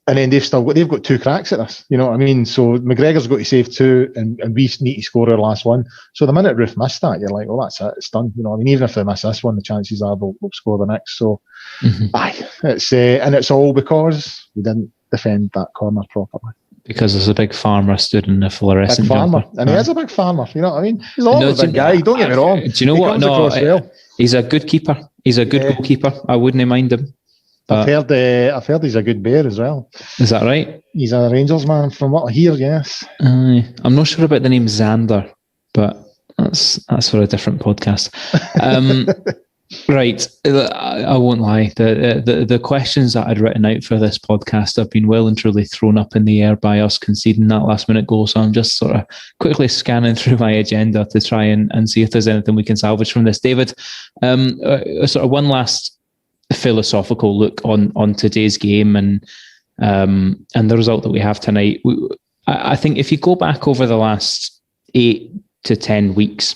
And then they've got 2 cracks at this, you know what I mean? So McGregor's got to save 2, and we need to score our last one. So the minute Roof missed that, you're like, well, that's it, it's done. You know what I mean? Even if they miss this one, the chances are they'll score the next. So, it's and it's all because we didn't defend that corner properly. Because there's a big farmer stood in the fluorescent jumper. And he is a big farmer, you know what I mean? He's a lot of a big guy, don't get me wrong. Do you know what? No, he's a good keeper. He's a good goalkeeper. I wouldn't mind him. But I've heard he's a good bear as well. Is that right? He's a Rangers man from what I hear, yes. I'm not sure about the name Xander, but that's for a different podcast. Right, I won't lie. The questions that I'd written out for this podcast have been well and truly thrown up in the air by us conceding that last minute goal. So I'm just sort of quickly scanning through my agenda to try and see if there's anything we can salvage from this. David, sort of one last philosophical look on today's game and the result that we have tonight. I think if you go back over the last 8 to 10 weeks,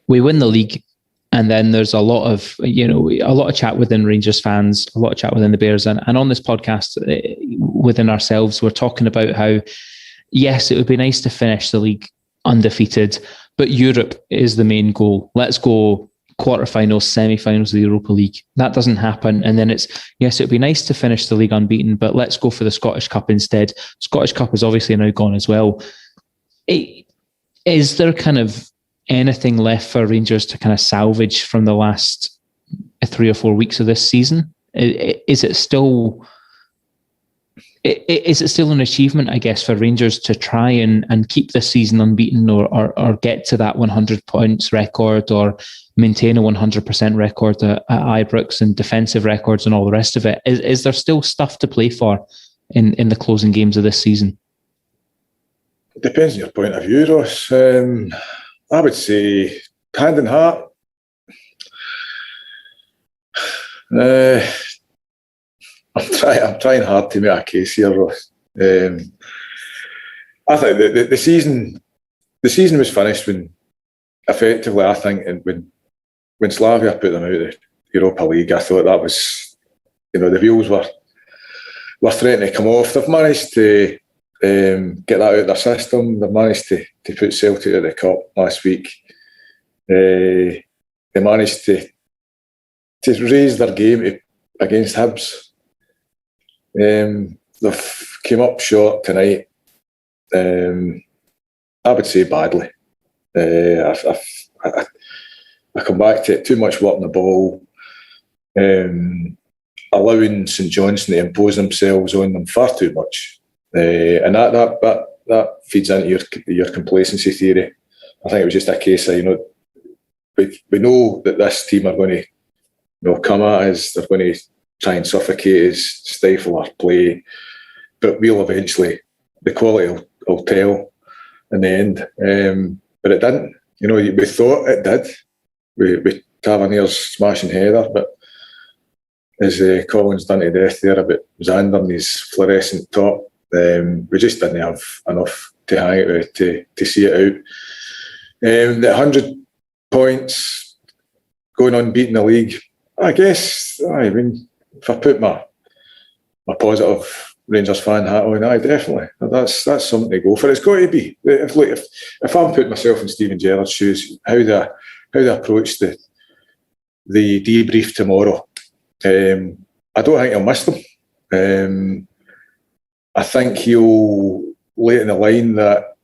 we win the league, and then there's a lot of chat within Rangers fans, a lot of chat within the Bears, and on this podcast within ourselves, we're talking about how yes, it would be nice to finish the league undefeated, but Europe is the main goal. Let's go quarterfinals, semi-finals of the Europa League. That doesn't happen. And then it's, yes, it would be nice to finish the league unbeaten, but let's go for the Scottish Cup instead. Scottish Cup is obviously now gone as well. Is there kind of anything left for Rangers to kind of salvage from the last 3 or 4 weeks of this season? Is it still an achievement, I guess, for Rangers to try and keep this season unbeaten or get to that 100 points record or maintain a 100% record at Ibrox and defensive records and all the rest of it? Is there still stuff to play for in the closing games of this season? It depends on your point of view, Ross. I would say hand in heart. I'm trying hard to make a case here, Ross. I think the season was finished when, effectively, I think, when Slavia put them out of the Europa League. I thought that was, the wheels were threatening to come off. They've managed to get that out of their system. They've managed to put Celtic at the cup last week. They managed to raise their game against Hibs. They've came up short tonight. I would say badly. I come back to it, too much work on the ball, allowing St Johnstone to impose themselves on them far too much, and that feeds into your complacency theory. I think it was just a case of we know that this team are going to come at us. They're going to try and suffocate us, stifle our play, but we'll eventually, the quality will tell in the end. But it didn't. We thought it did. We Tavernier's smashing header, but as Colin's done to death there about Xander and his fluorescent top, we just didn't have enough to hang it with to see it out. The 100 points, going unbeaten in the league, I guess, if I put my positive Rangers fan hat on, definitely. That's something to go for. It's got to be. If I'm putting myself in Steven Gerrard's shoes, how they approach the debrief tomorrow, I don't think he'll miss them. I think he'll lay it in the line that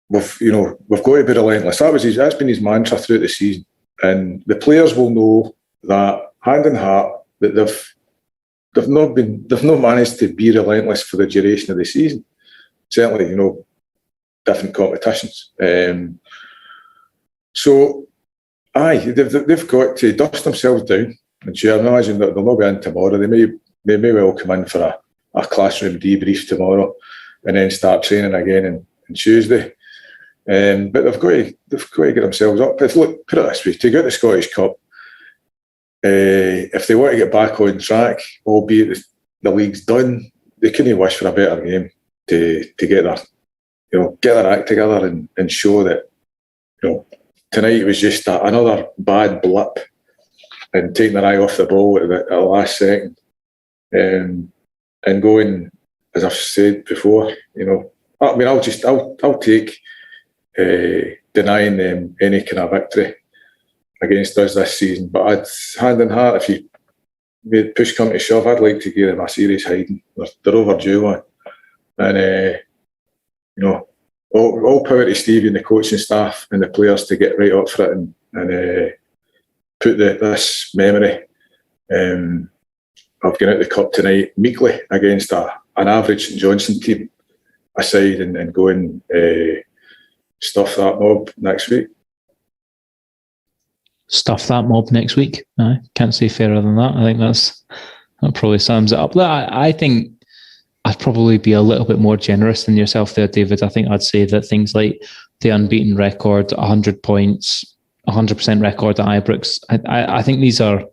we've got to be relentless. That's been his mantra throughout the season, and the players will know that hand in heart that they've not managed to be relentless for the duration of the season. Certainly, different competitions. So, they've got to dust themselves down. And sure, I imagine that they'll not be in tomorrow. They may well come in for a classroom debrief tomorrow, and then start training again on Tuesday. But they've got to get themselves up. But look, put it this way: to get the Scottish Cup, if they want to get back on track, albeit the league's done, they couldn't wish for a better game to get their act together and show that tonight was just another bad blip and taking their eye off the ball at the last second. and going, as I've said before, I mean, I'll take denying them any kind of victory against us this season. But I'd, hand in heart, if you made push come to shove, I'd like to give them a serious hiding. They're overdue one. And, all power to Stevie and the coaching staff and the players to get right up for it and put this memory of getting out the cup tonight meekly against an average St Johnstone team aside and go and stuff that mob next week. Stuff that mob next week. I can't say fairer than that. I think that probably sums it up. I think I'd probably be a little bit more generous than yourself there, David. I think I'd say that things like the unbeaten record, 100 points, 100% record at Ibrox, I think these are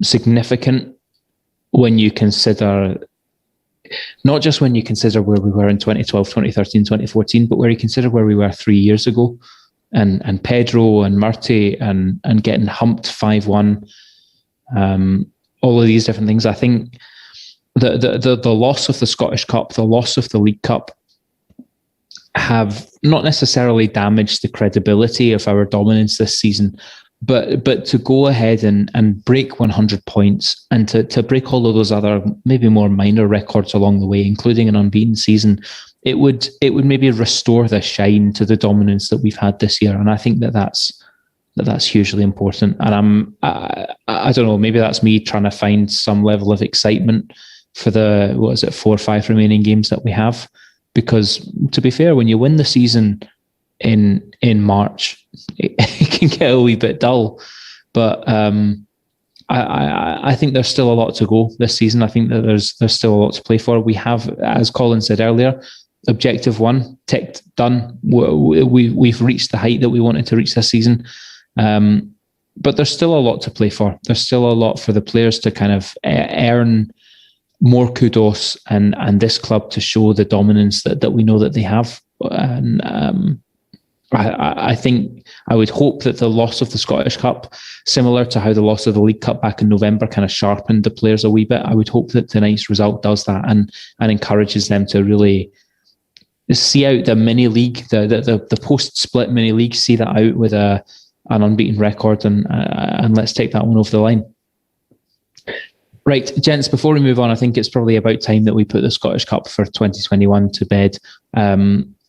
significant when you consider, not just when you consider where we were in 2012, 2013, 2014, but where you consider where we were 3 years ago. And Pedro and Murty and getting humped 5-1, all of these different things. I think the loss of the Scottish Cup, the loss of the League Cup have not necessarily damaged the credibility of our dominance this season, but to go ahead and break 100 points and to break all of those other maybe more minor records along the way, including an unbeaten season, it would maybe restore the shine to the dominance that we've had this year. And I think that's hugely important. And I don't know, maybe that's me trying to find some level of excitement for the 4 or 5 remaining games that we have. Because to be fair, when you win the season in March, it can get a wee bit dull. But I think there's still a lot to go this season. I think that there's still a lot to play for. We have, as Colin said earlier, objective 1 ticked, done. We've reached the height that we wanted to reach this season. But there's still a lot to play for. There's still a lot for the players to kind of earn more kudos and this club to show the dominance that we know that they have. And I think I would hope that the loss of the Scottish Cup, similar to how the loss of the League Cup back in November kind of sharpened the players a wee bit, I would hope that tonight's result does that and encourages them to really see out the mini league, the post-split mini league, see that out with an unbeaten record and let's take that one over the line. Right, gents, before we move on, I think it's probably about time that we put the Scottish Cup for 2021 to bed.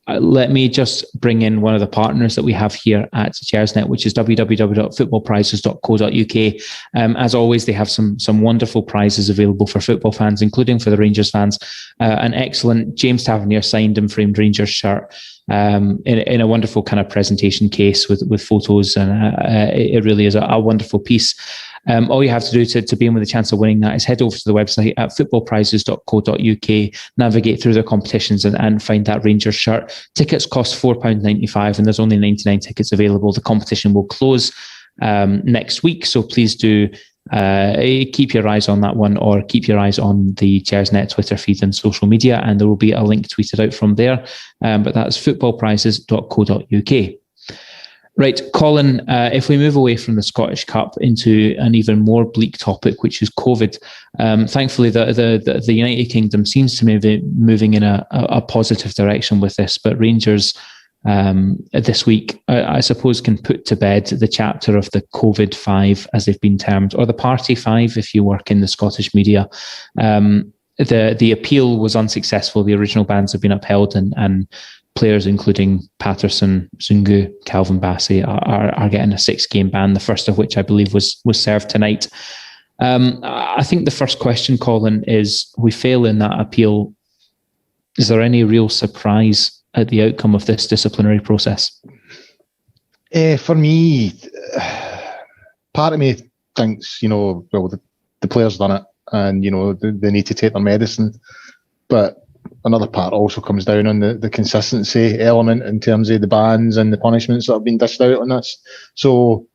Let me just bring in one of the partners that we have here at Gersnet, which is www.footballprizes.co.uk. As always, they have some wonderful prizes available for football fans, including for the Rangers fans. An excellent James Tavernier signed and framed Rangers shirt in a wonderful kind of presentation case with photos, and it really is a wonderful piece. All you have to do to be in with a chance of winning that is head over to the website at footballprizes.co.uk, navigate through the competitions and find that Rangers shirt. Tickets cost £4.95 and there's only 99 tickets available. The competition will close next week, so please do keep your eyes on that one, or keep your eyes on the Gersnet Twitter feed and social media, and there will be a link tweeted out from there. But that's footballprizes.co.uk. Right, Colin, if we move away from the Scottish Cup into an even more bleak topic, which is COVID, thankfully the United Kingdom seems to be moving in a positive direction with this, but Rangers this week, I suppose, can put to bed the chapter of the COVID 5, as they've been termed, or the Party 5 if you work in the Scottish media. The appeal was unsuccessful. The original bans have been upheld, and players including Patterson, Zungu, Calvin Bassey are getting a 6-game ban, the first of which I believe was served tonight. I think the first question, Colin, is we fail in that appeal. Is there any real surprise at the outcome of this disciplinary process? For me, part of me thinks, well, the players done it and, they need to take their medicine. But another part also comes down on the consistency element in terms of the bans and the punishments that have been dished out on this. So,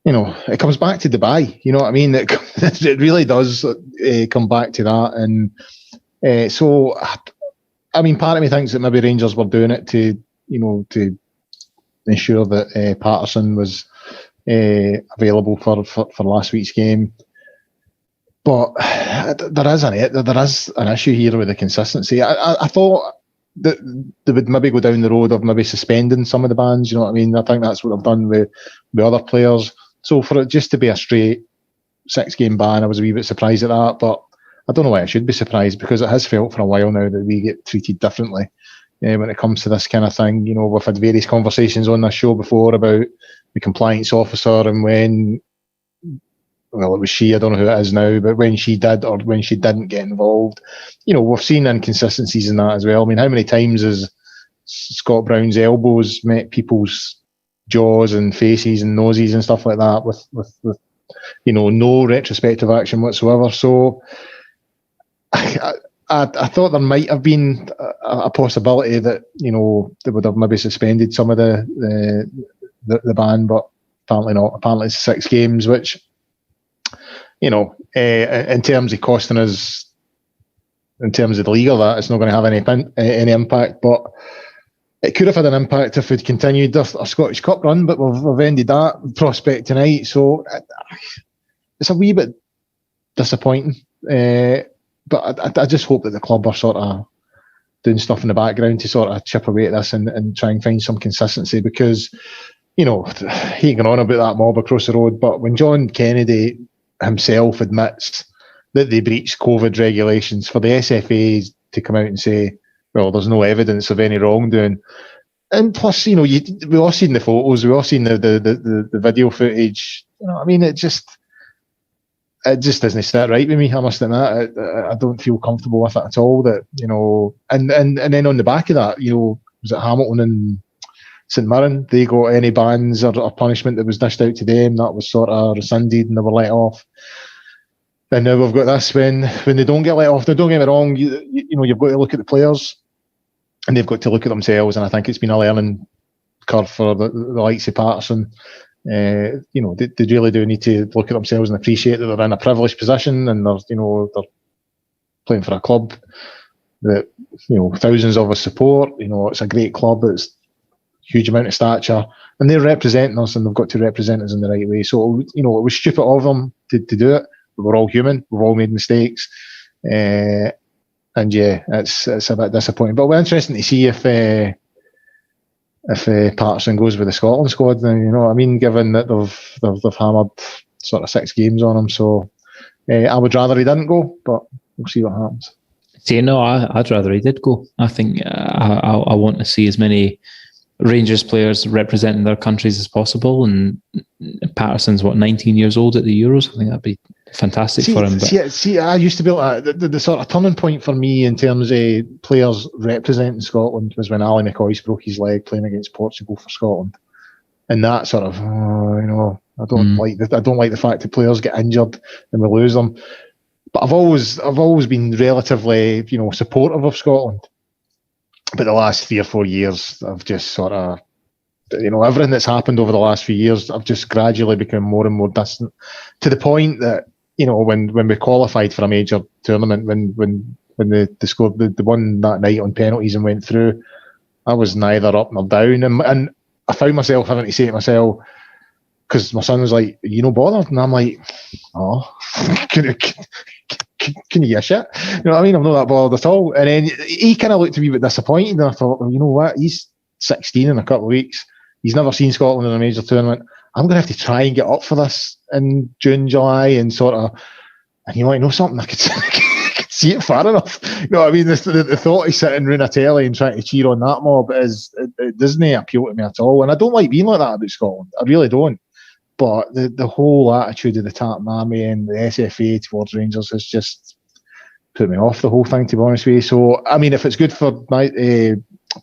it comes back to Dubai. You know what I mean? It really does come back to that. And so, I mean, part of me thinks that maybe Rangers were doing it to ensure that Patterson was available for last week's game. But there is an issue here with the consistency. I thought that they would maybe go down the road of maybe suspending some of the bans. You know what I mean? I think that's what they've done with other players. So for it just to be a straight 6-game ban, I was a wee bit surprised at that. But I don't know why I should be surprised, because it has felt for a while now that we get treated differently when it comes to this kind of thing. You know, we've had various conversations on this show before about the compliance officer, and when, well, it was she, I don't know who it is now, but when she did or when she didn't get involved, you know, we've seen inconsistencies in that as well. I mean, how many times has Scott Brown's elbows met people's jaws and faces and noses and stuff like that with you know, no retrospective action whatsoever? So I thought there might have been a possibility that, you know, they would have maybe suspended some of the ban, but apparently not. Apparently it's 6 games, which, you know, in terms of costing us, in terms of the legal, that it's not going to have any impact, but it could have had an impact if we'd continued our Scottish Cup run, but we've ended that prospect tonight, so it's a wee bit disappointing. But I just hope that the club are sort of doing stuff in the background to sort of chip away at this and try and find some consistency, because, you know, he ain't going on about that mob across the road, but when John Kennedy himself admits that they breached COVID regulations, for the SFA to come out and say, well, there's no evidence of any wrongdoing. And plus, you know, we all seen the photos, we all seen the video footage. You know, I mean, it just doesn't sit right with me, I must admit. I don't feel comfortable with it at all. That, you know, and then on the back of that, you know, was it Hamilton and St Mirren? They got any bans or punishment that was dished out to them that was sort of rescinded and they were let off. And now we've got this when they don't get let off. Now, don't get me wrong, you know, you've got to look at the players and they've got to look at themselves. And I think it's been a learning curve for the likes of Patterson. You know, they really do need to look at themselves and appreciate that they're in a privileged position, and they're playing for a club that, you know, thousands of us support. You know, it's a great club. It's a huge amount of stature, and they're representing us, and they've got to represent us in the right way. So, you know, it was stupid of them to do it. We're all human. We've all made mistakes, and yeah, it's a bit disappointing. But we're interesting to see if Patterson goes with the Scotland squad. Then, you know, I mean, given that they've hammered sort of 6 games on him, so I would rather he didn't go, but we'll see what happens. See, no, I'd rather he did go. I think I want to see as many Rangers players representing their countries as possible, and Patterson's 19 years old at the Euros. I think that'd be fantastic for him. See, I used to be able to, the sort of turning point for me in terms of players representing Scotland was when Ali McCoist broke his leg playing against Portugal for Scotland, and that sort of, you know, I don't like the fact that players get injured and we lose them. But I've always been relatively, you know, supportive of Scotland. But the last 3 or 4 years, I've just sort of, you know, everything that's happened over the last few years, I've just gradually become more and more distant, to the point that, you know, when we qualified for a major tournament, when they scored the one that night on penalties and went through, I was neither up nor down, and I found myself having to say to myself, because my son was like, "You no bothered?" And I'm like, "Oh, can you shit?" You know what I mean? I'm not that bothered at all. And then he kind of looked a wee bit disappointed, and I thought, well, you know what? He's 16 in a couple of weeks. He's never seen Scotland in a major tournament. I'm going to have to try and get up for this in June, July, and sort of. And you want to know something? I could see it far enough. You know what I mean? The thought of sitting around a telly and trying to cheer on that mob it doesn't appeal to me at all. And I don't like being like that about Scotland. I really don't. But the whole attitude of the Tartan Army and the SFA towards Rangers has just put me off the whole thing, to be honest with you. So, I mean, if it's good for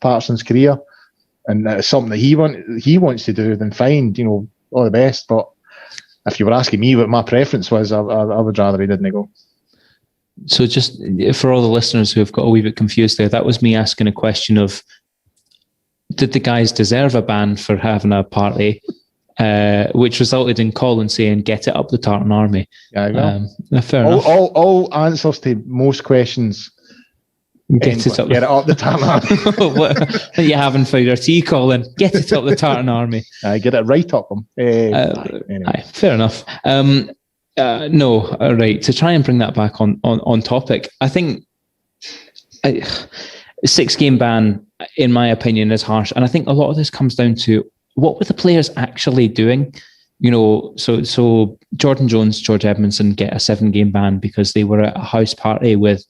Patterson's career and it's something that he wants to do, then fine, you know, all the best. But if you were asking me what my preference was, I would rather he didn't go. So just for all the listeners who have got a wee bit confused there, that was me asking a question of, did the guys deserve a ban for having a party? Which resulted in Colin saying, "Get it up the Tartan Army." Yeah, fair enough. All answers to most questions. Get it up the Tartan Army. What are you having for your tea, Colin? Get it up the Tartan Army. Get it right up them. Anyway. Fair enough. No, right. To try and bring that back on topic, I think a 6-game ban, in my opinion, is harsh. And I think a lot of this comes down to what were the players actually doing? So Jordan Jones, George Edmondson get a 7-game ban because they were at a house party with,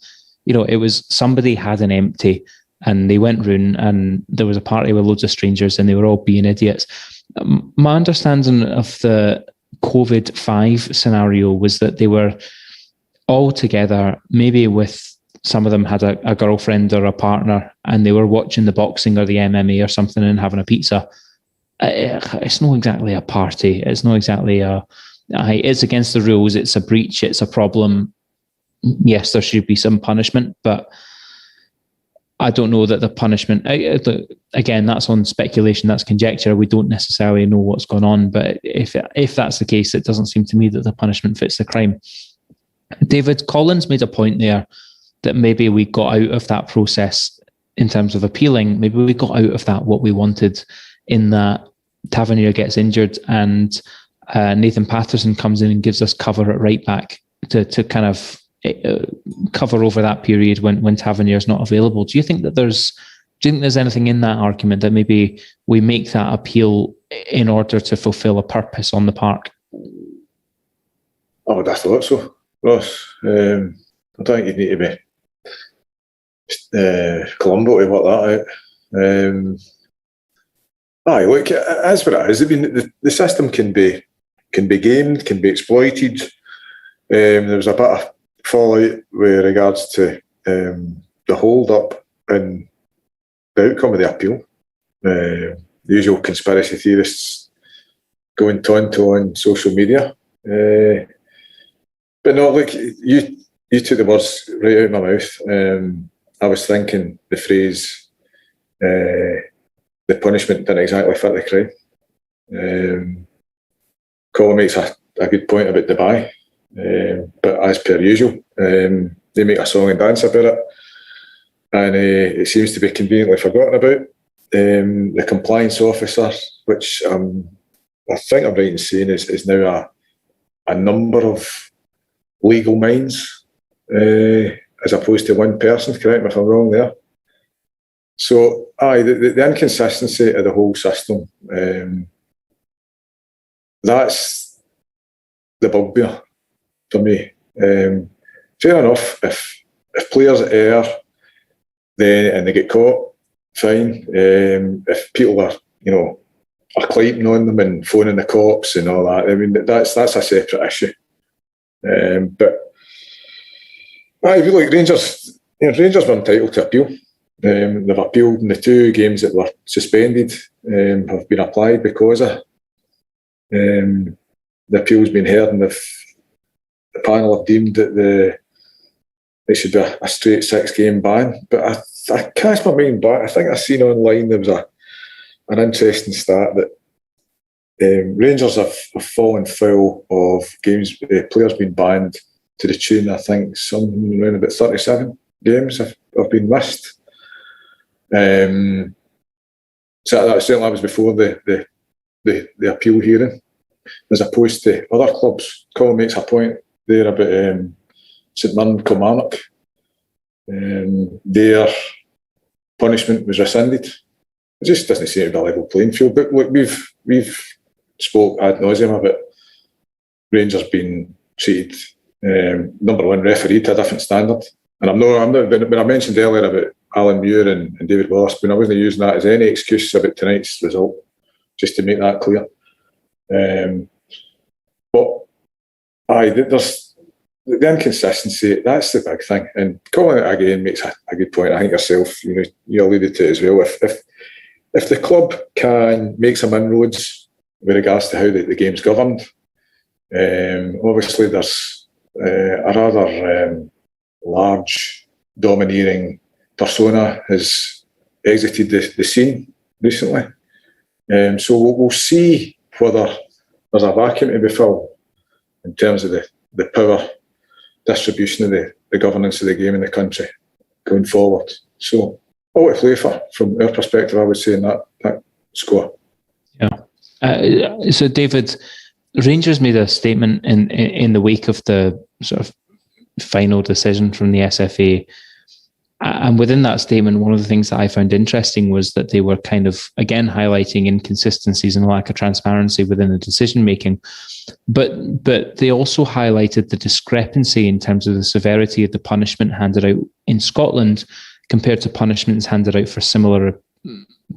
it was somebody had an empty and they went round and there was a party with loads of strangers and they were all being idiots. My understanding of the COVID-5 scenario was that they were all together, maybe with some of them had a girlfriend or a partner, and they were watching the boxing or the MMA or something and having a pizza. It's not exactly a party. It's not exactly it's against the rules. It's a breach. It's a problem. Yes, there should be some punishment, but I don't know that the punishment, again, that's on speculation, that's conjecture. We don't necessarily know what's going on, but if that's the case, it doesn't seem to me that the punishment fits the crime. David, Collins made a point there that maybe we got out of that process in terms of appealing. Maybe we got out of that what we wanted, in that Tavernier gets injured and Nathan Patterson comes in and gives us cover at right back to kind of cover over that period when Tavernier's not available. Do you think there's anything in that argument that maybe we make that appeal in order to fulfil a purpose on the park? I would have thought so, Ross. I don't think you need to be Columbo to work that out. Look, as what it is, I mean, the system can be gamed, can be exploited. There was a bit of fallout with regards to the hold up and the outcome of the appeal. The usual conspiracy theorists going tonto on social media. But no, look, you took the words right out of my mouth. I was thinking the phrase, the punishment didn't exactly fit the crime. Colin makes a good point about Dubai. But as per usual, they make a song and dance about it, and it seems to be conveniently forgotten about. The compliance officer, which I think I'm right in saying is now a number of legal minds, as opposed to one person. Correct me if I'm wrong there. So, the inconsistency of the whole system, that's the bugbear for me. Fair enough, if players err, then and they get caught, fine. If people are claiming on them and phoning the cops and all that, I mean that's a separate issue. But if you look, Rangers were entitled to appeal. They've appealed, and the 2 games that were suspended have been applied because of the appeal's been heard, and the panel have deemed that it should be a straight 6-game ban. But I cast my mind back. I think I seen online there was an interesting stat that Rangers have fallen foul of games, players being banned to the tune, I think, something around about 37 games have been missed. So that certainly was before the appeal hearing, as opposed to other clubs. Colin makes a point there about St Mirren, Kilmarnock. Their punishment was rescinded. It just doesn't seem to be a level playing field. But look, we've spoke ad nauseum about Rangers being treated, number one, refereed to a different standard. And I'm not. When I mentioned earlier about Alan Muir and David Wallace, I wasn't using that as any excuse about tonight's result, just to make that clear. But there's the inconsistency. That's the big thing. And Colin again makes a good point. I think yourself, you alluded to it as well. If the club can make some inroads with regards to how the game's governed, obviously there's a rather large, domineering persona has exited the scene recently. So we'll see whether there's a vacuum to be filled in terms of the power distribution of the governance of the game in the country going forward. So all to play for from our perspective, I would say, in that score. Yeah. So David, Rangers made a statement in the wake of the sort of final decision from the SFA. And within that statement, one of the things that I found interesting was that they were kind of, again, highlighting inconsistencies and lack of transparency within the decision-making. But they also highlighted the discrepancy in terms of the severity of the punishment handed out in Scotland compared to punishments handed out for similar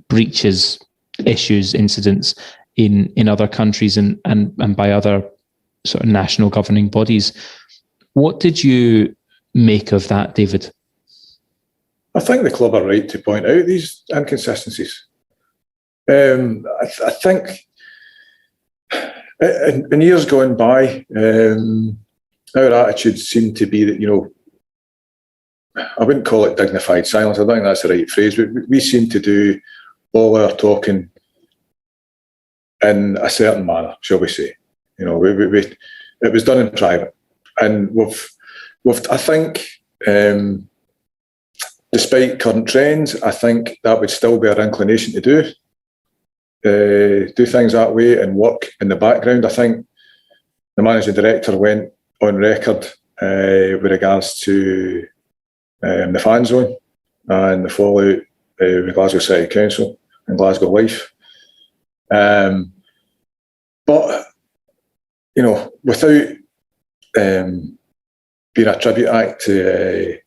breaches, issues, incidents in other countries and by other sort of national governing bodies. What did you make of that, David? I think the club are right to point out these inconsistencies. I think in years gone by, our attitude seemed to be that, I wouldn't call it dignified silence. I don't think that's the right phrase. We seem to do all our talking in a certain manner, shall we say. It was done in private. And I think, despite current trends, I think that would still be our inclination to do things that way and work in the background. I think the managing director went on record with regards to the fan zone and the fallout with Glasgow City Council and Glasgow Life. But, without being a tribute act to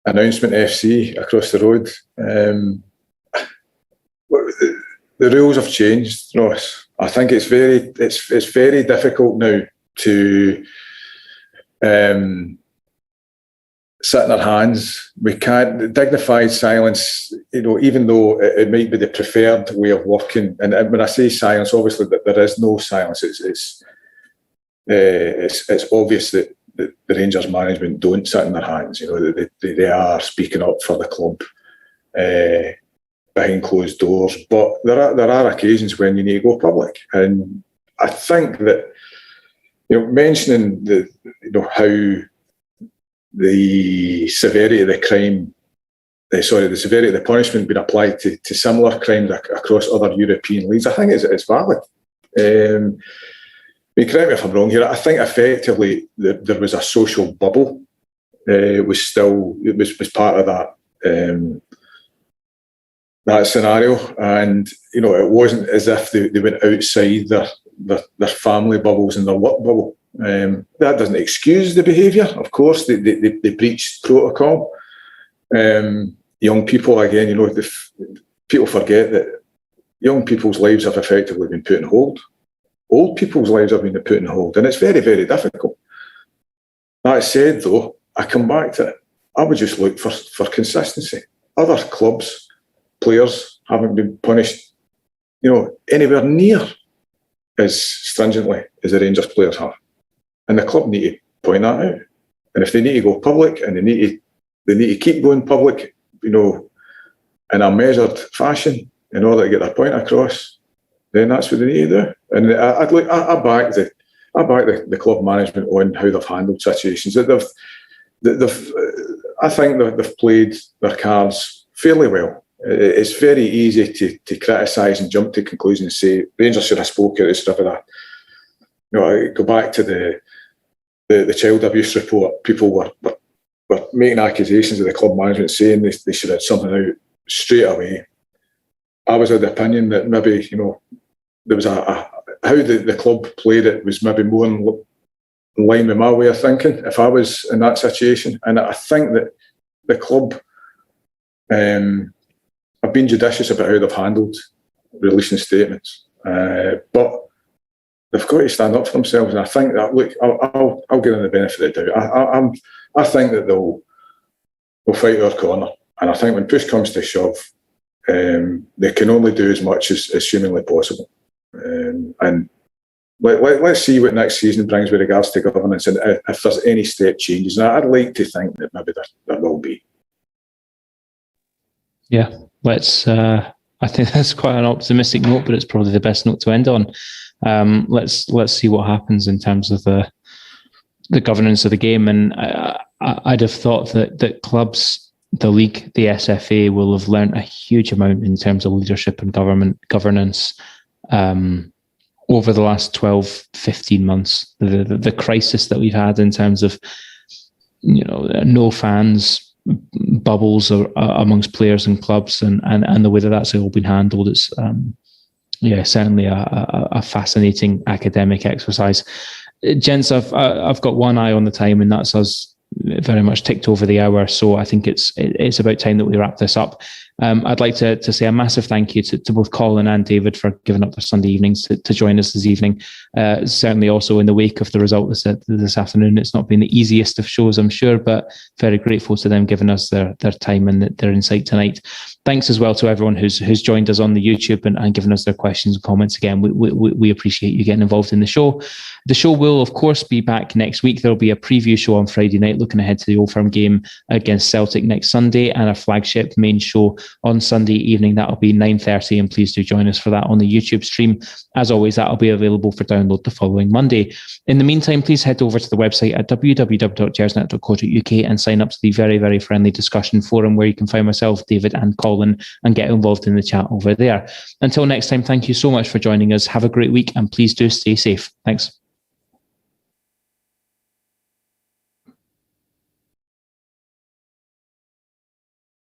Announcement FC across the road, the rules have changed, Ross. I think it's very difficult now to sit in our hands. We can't dignified silence. Even though it might be the preferred way of working, and when I say silence, obviously that there is no silence. It's obvious that the Rangers management don't sit in their hands. They are speaking up for the club behind closed doors. But there are occasions when you need to go public, and I think that mentioning how the severity of the crime, the severity of the punishment being applied to similar crimes across other European leagues, I think it's valid. Correct me if I'm wrong here. I think effectively there was a social bubble. It was part of that scenario, and it wasn't as if they went outside their family bubbles and their work bubble. That doesn't excuse the behaviour. Of course, they breached protocol. Young people, again, people forget that young people's lives have effectively been put on hold. Old people's lives have been put on hold, and it's very, very difficult. That said, though, I come back to it. I would just look for consistency. Other clubs, players haven't been punished, anywhere near as stringently as the Rangers players have. And the club need to point that out. And if they need to go public, and they need to keep going public, in a measured fashion in order to get their point across, then that's what they need to do. And I back the club management on how they've handled situations. I think they've played their cards fairly well. It's very easy to criticise and jump to conclusions and say Rangers should have spoken at this stuff like that. Go back to the child abuse report. People were making accusations of the club management, saying they should have something out straight away. I was of the opinion that maybe there was how the club played it was maybe more in line with my way of thinking if I was in that situation. And I think that the club have been judicious about how they've handled releasing statements, but they've got to stand up for themselves. And I think that, look, I'll give them the benefit of the doubt. I think that they'll fight our corner, and I think when push comes to shove, they can only do as much as humanly possible. And let's see what next season brings with regards to governance, and if there's any step changes. And I'd like to think that maybe there will be. Yeah, I think that's quite an optimistic note, but it's probably the best note to end on. Let's see what happens in terms of the governance of the game. And I'd have thought that clubs, the league, the SFA will have learnt a huge amount in terms of leadership and governance over the last 12, 15 months, the crisis that we've had in terms of, no fans, bubbles amongst players and clubs, and the way that that's all been handled. It's certainly a fascinating academic exercise. Gents, I've got one eye on the time, and that's us very much ticked over the hour. So I think it's about time that we wrap this up. I'd like to say a massive thank you to both Colin and David for giving up their Sunday evenings to join us this evening. Certainly also in the wake of the result this afternoon. It's not been the easiest of shows, I'm sure, but very grateful to them giving us their time and their insight tonight. Thanks as well to everyone who's joined us on the YouTube and given us their questions and comments. Again, we appreciate you getting involved in the show. The show will, of course, be back next week. There'll be a preview show on Friday night, looking ahead to the Old Firm game against Celtic next Sunday, and a flagship main show on Sunday evening. That'll be 9:30, and please do join us for that on the YouTube stream. As always, that'll be available for download the following Monday. In the meantime, please head over to the website at www.gersnet.co.uk and sign up to the very, very friendly discussion forum where you can find myself, David and Colin, and get involved in the chat over there. Until next time, thank you so much for joining us. Have a great week, and please do stay safe. Thanks.